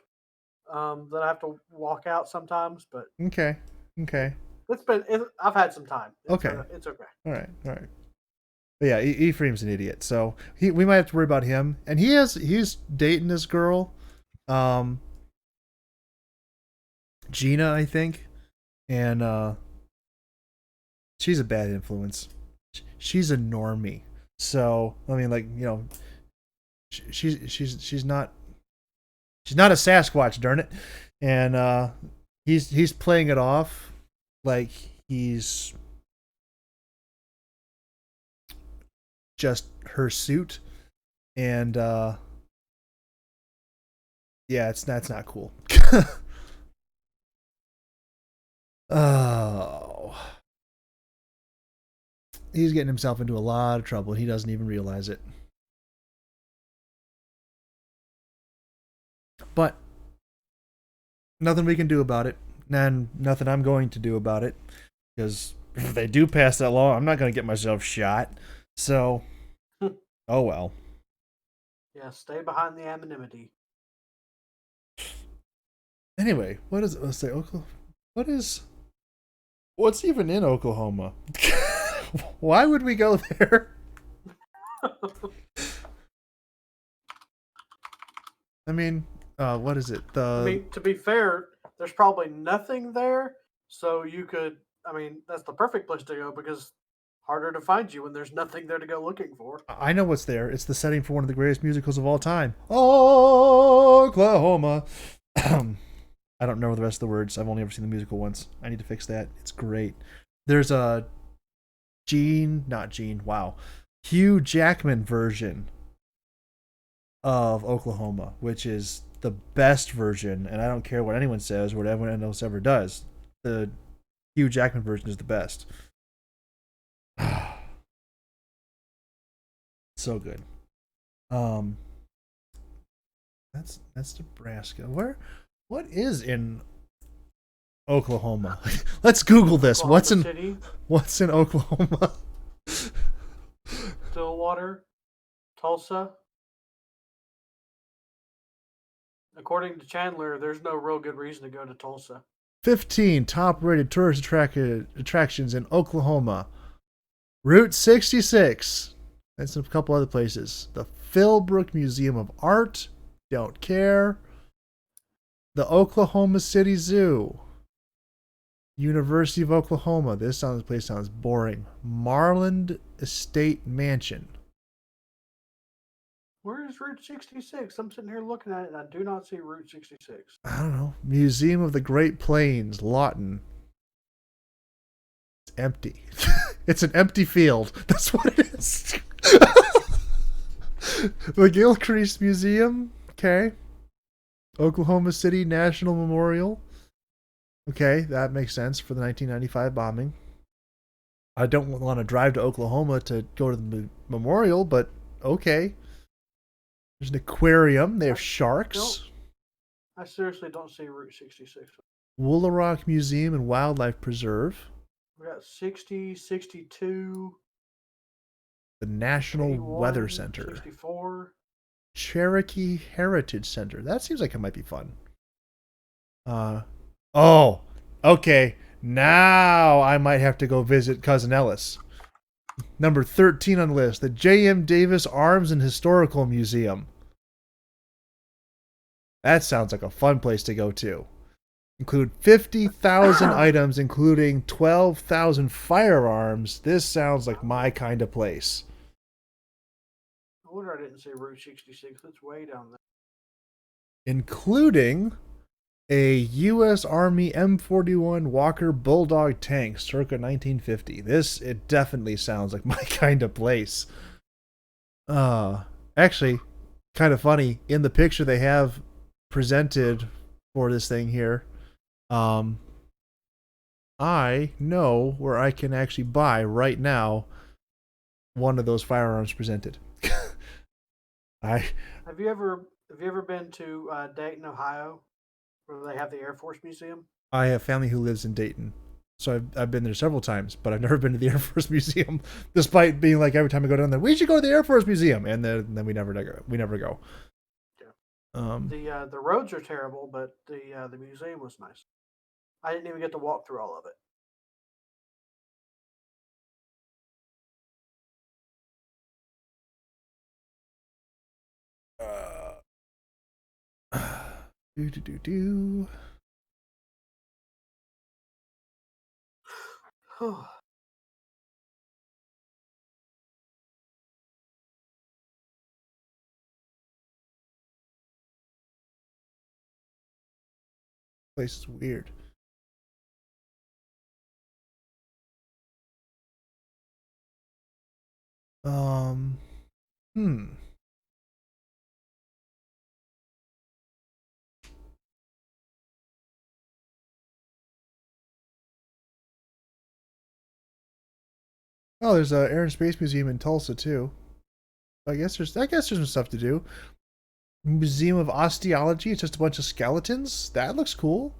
that I have to walk out sometimes, but okay. I've had some time. It's okay. All right. But yeah, Ephraim's an idiot, so we might have to worry about him. And he's dating this girl, Gina, I think, and she's a bad influence. She's a normie, so I mean, like, she's not a Sasquatch, darn it, and he's playing it off like he's just her suit, and yeah, that's not cool. Oh, he's getting himself into a lot of trouble, and he doesn't even realize it. But nothing we can do about it, and nothing I'm going to do about it, because if they do pass that law, I'm not going to get myself shot. So, oh well. Yeah, stay behind the anonymity. Anyway, let's say Oklahoma. What's even in Oklahoma? Why would we go there? I mean, what is it? I mean, to be fair, there's probably nothing there. So you could, I mean, that's the perfect place to go because harder to find you when there's nothing there to go looking for. I know what's there. It's the setting for one of the greatest musicals of all time, Oklahoma. I don't remember the rest of the words. I've only ever seen the musical once. I need to fix that. It's great. There's a Hugh Jackman version of Oklahoma, which is the best version, and I don't care what anyone says, what anyone else ever does. The Hugh Jackman version is the best. So good. That's Nebraska. What is in Oklahoma? Let's Google this. Oklahoma What's in Oklahoma? Stillwater, Tulsa. According to Chandler, there's no real good reason to go to Tulsa. 15 top-rated tourist attractions in Oklahoma. Route 66. That's a couple other places. The Philbrook Museum of Art. Don't care. The Oklahoma City Zoo. University of Oklahoma. This place sounds boring. Marland Estate Mansion. Where is Route 66? I'm sitting here looking at it and I do not see Route 66. I don't know. Museum of the Great Plains, Lawton. It's empty. It's an empty field. That's what it is. The Gilcrease Museum. Okay. Oklahoma City National Memorial. Okay, that makes sense for the 1995 bombing. I don't want to drive to Oklahoma to go to the memorial, but okay. There's an aquarium. They have sharks. I seriously don't see Route 66. Woolaroc Museum and Wildlife Preserve. We got 60, 62. The National Weather Center. 64. Cherokee Heritage Center. That seems like it might be fun. Okay. Now I might have to go visit Cousin Ellis. Number 13 on the list, the J.M. Davis Arms and Historical Museum. That sounds like a fun place to go to. Include 50,000 items, including 12,000 firearms. This sounds like my kind of place. I wonder I didn't say Route 66. That's way down there. Including a U.S. Army M41 Walker Bulldog tank circa 1950. It definitely sounds like my kind of place. Actually, kind of funny. In the picture they have presented for this thing here, I know where I can actually buy right now one of those firearms presented. Have you ever been to Dayton, Ohio, where they have the Air Force Museum? I have family who lives in Dayton, so I've been there several times, but I've never been to the Air Force Museum, despite being like every time I go down there, we should go to the Air Force Museum, and then we never go. Yeah. The roads are terrible, but the museum was nice. I didn't even get to walk through all of it. Place is weird. Oh, there's a Air and Space Museum in Tulsa too. I guess there's some stuff to do. Museum of Osteology. It's just a bunch of skeletons. That looks cool.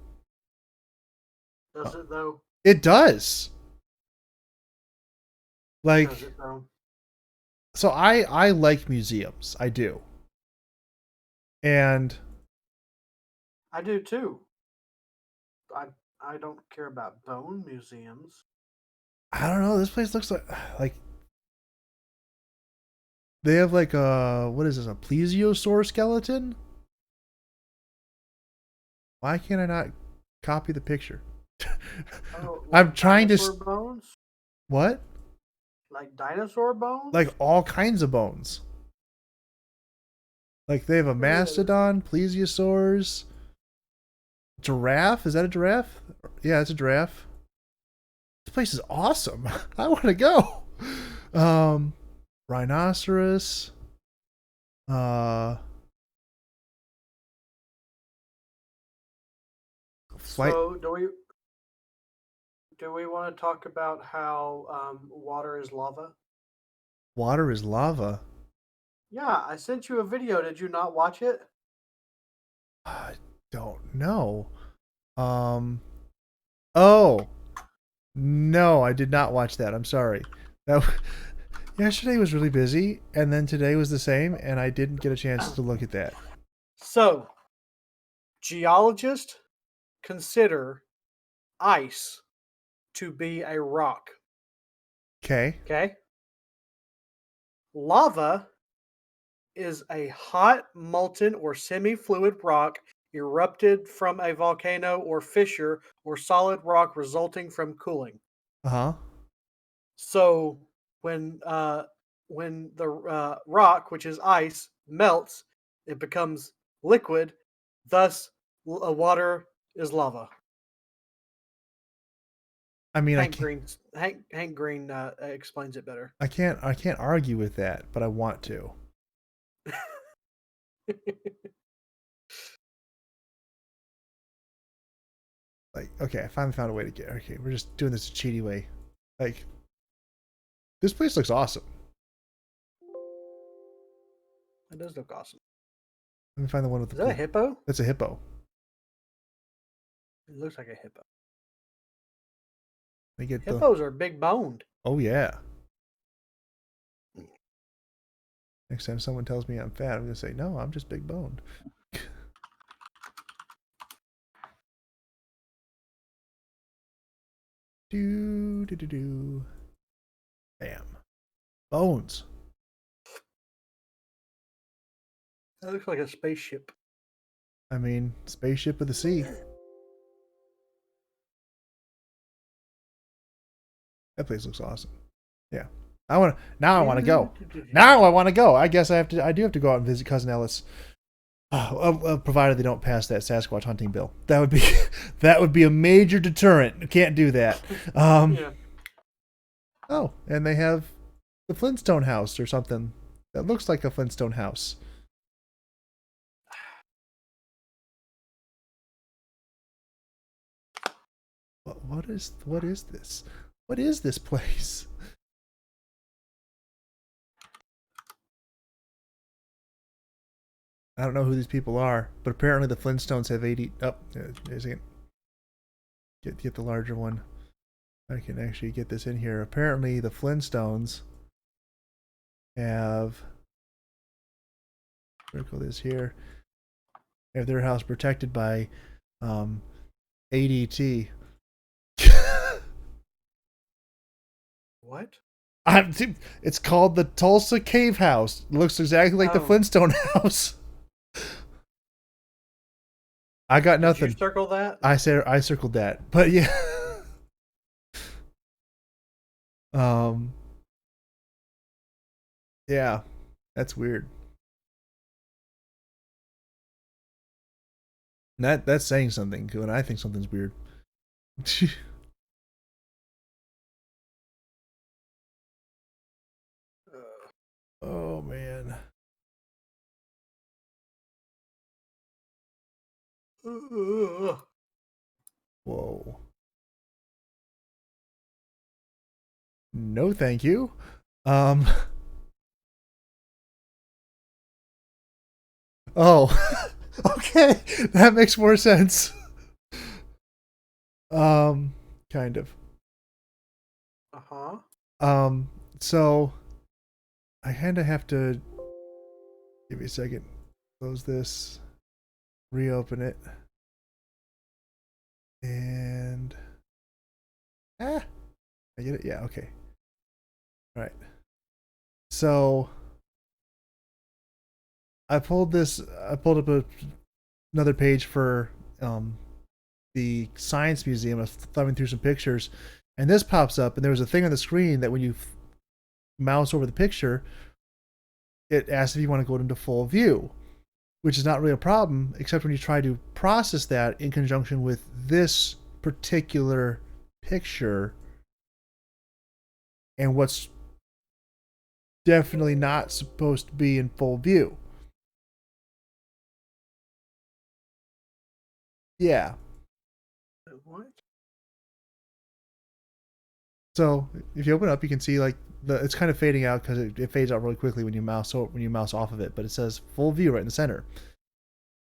Does it though? It does. Like, Does it though? so I like museums. I do. And I do too. I don't care about bone museums. I don't know. This place looks like they have like what is this? A plesiosaur skeleton? Why can't I not Copy the picture. Oh, I'm like trying to. dinosaur bones? What? Like dinosaur bones? Like all kinds of bones. Like they have a mastodon, plesiosaurs, giraffe. Is that a giraffe? Yeah, it's a giraffe. This place is awesome. I want to go. Rhinoceros. Flight. So do we want to talk about how water is lava? Water is lava. Yeah, I sent you a video. Did you not watch it? I don't know. Um. Oh no, I did not watch that. I'm sorry. That yesterday was really busy, and then today was the same, and I didn't get a chance to look at that. So, geologists consider ice to be a rock. Okay. Okay? Lava is a hot, molten, or semi fluid rock erupted from a volcano or fissure or solid rock resulting from cooling. Uh-huh. So when the rock, which is ice, melts, it becomes liquid. Thus, water is lava. I mean, Hank Green explains it better. I can't argue with that, but I want to. Like, okay, I finally found a way to get. Okay, we're just doing this a cheaty way. Like, this place looks awesome. It does look awesome. Let me find the one with the. Is that a hippo? That's a hippo. It looks like a hippo. They get Hippos are big boned. Oh yeah. Next time someone tells me I'm fat, I'm gonna say no. I'm just big boned. Do. Bam. Bones. That looks like a spaceship. I mean, spaceship of the sea. That place looks awesome. Yeah. I want to go. Now I want to go. I guess I do have to go out and visit Cousin Ellis. Provided they don't pass that Sasquatch hunting bill. That would be a major deterrent. Can't do that. Yeah. Oh, and they have the Flintstone house or something that looks like a Flintstone house. What is this? What is this place? I don't know who these people are, but apparently the Flintstones have 80. Oh, there's again. Get the larger one. I can actually get this in here. Apparently the Flintstones have. Circle this here. Have their house protected by ADT. What? It's called the Tulsa Cave House. It looks exactly like the Flintstone house. I got nothing. Did you circle that? I circled that, but yeah. Yeah, that's weird. That's saying something when I think something's weird. Oh man. Whoa. No, thank you. Oh. Okay, that makes more sense. Kind of. So I kind of have to give me a second. Close this. Reopen it. And I get it. Yeah, okay. All right. So I pulled up another page for the science museum. I was thumbing through some pictures, and this pops up, and there was a thing on the screen that when you mouse over the picture, it asks if you want to go into full view, which is not really a problem, except when you try to process that in conjunction with this particular picture and what's definitely not supposed to be in full view. Yeah. What? So if you open it up, you can see like it's kind of fading out because it fades out really quickly when you mouse off of it. But it says full view right in the center.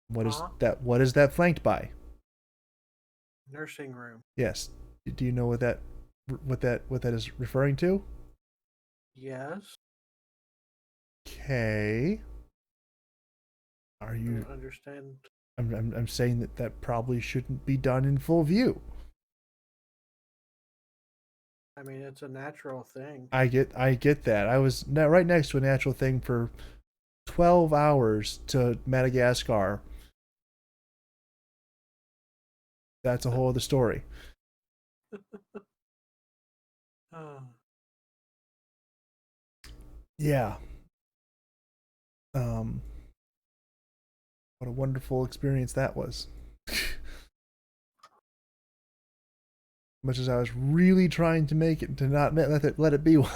What is that? What is that flanked by? Nursing room. Yes. Do you know what that is referring to? Yes. Okay. Are you? I don't understand? I'm saying that probably shouldn't be done in full view. I mean, it's a natural thing. I get that. I was right next to a natural thing for 12 hours to Madagascar. That's a whole other story. Yeah. What a wonderful experience that was. Much as I was really trying to make it to not let it be one.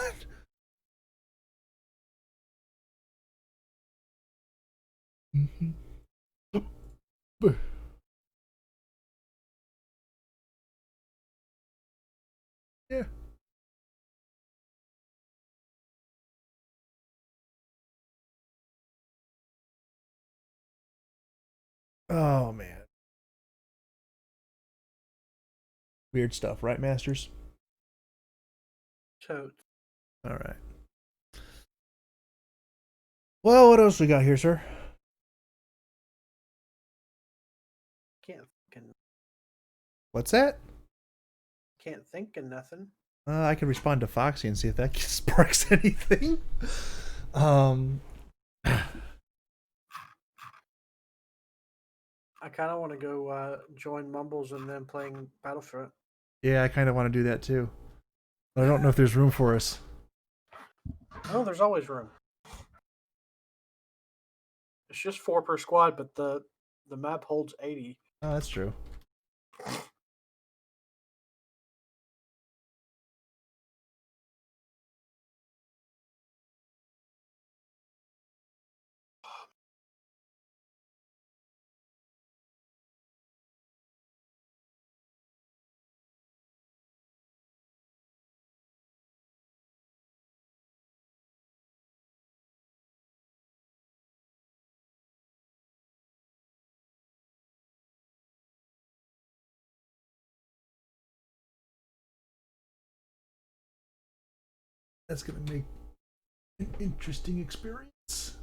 Yeah. Oh man. Weird stuff, right, Masters? Totes. All right. Well, what else we got here, sir? What's that? Can't think of nothing. I can respond to Foxy and see if that sparks anything. I kind of want to go join Mumbles and then playing Battlefront. Yeah, I kind of want to do that too. But I don't know if there's room for us. Oh, there's always room. It's just 4 per squad, but the map holds 80. Oh, that's true. That's going to make an interesting experience.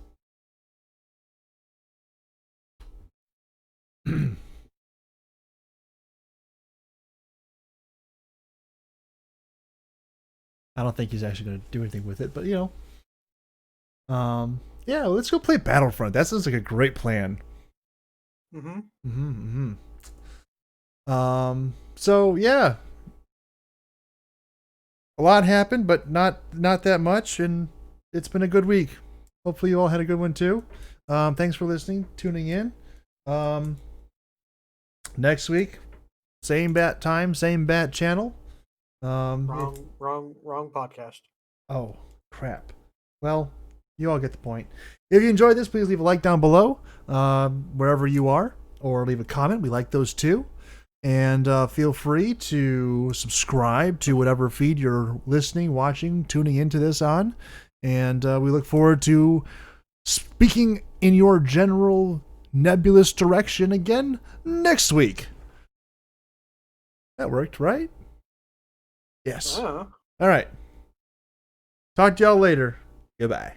I don't think he's actually going to do anything with it, but you know. Yeah, let's go play Battlefront. That sounds like a great plan. So yeah. A lot happened, but not that much, and it's been a good week. Hopefully you all had a good one too. Thanks for listening, tuning in. Next week, same bat time, same bat channel. Wrong podcast. Oh, crap. Well, you all get the point. If you enjoyed this, please leave a like down below, wherever you are, or leave a comment. We like those too. And feel free to subscribe to whatever feed you're listening, watching, tuning into this on. And we look forward to speaking in your general nebulous direction again next week. That worked, right? Yes. All right. Talk to y'all later. Goodbye.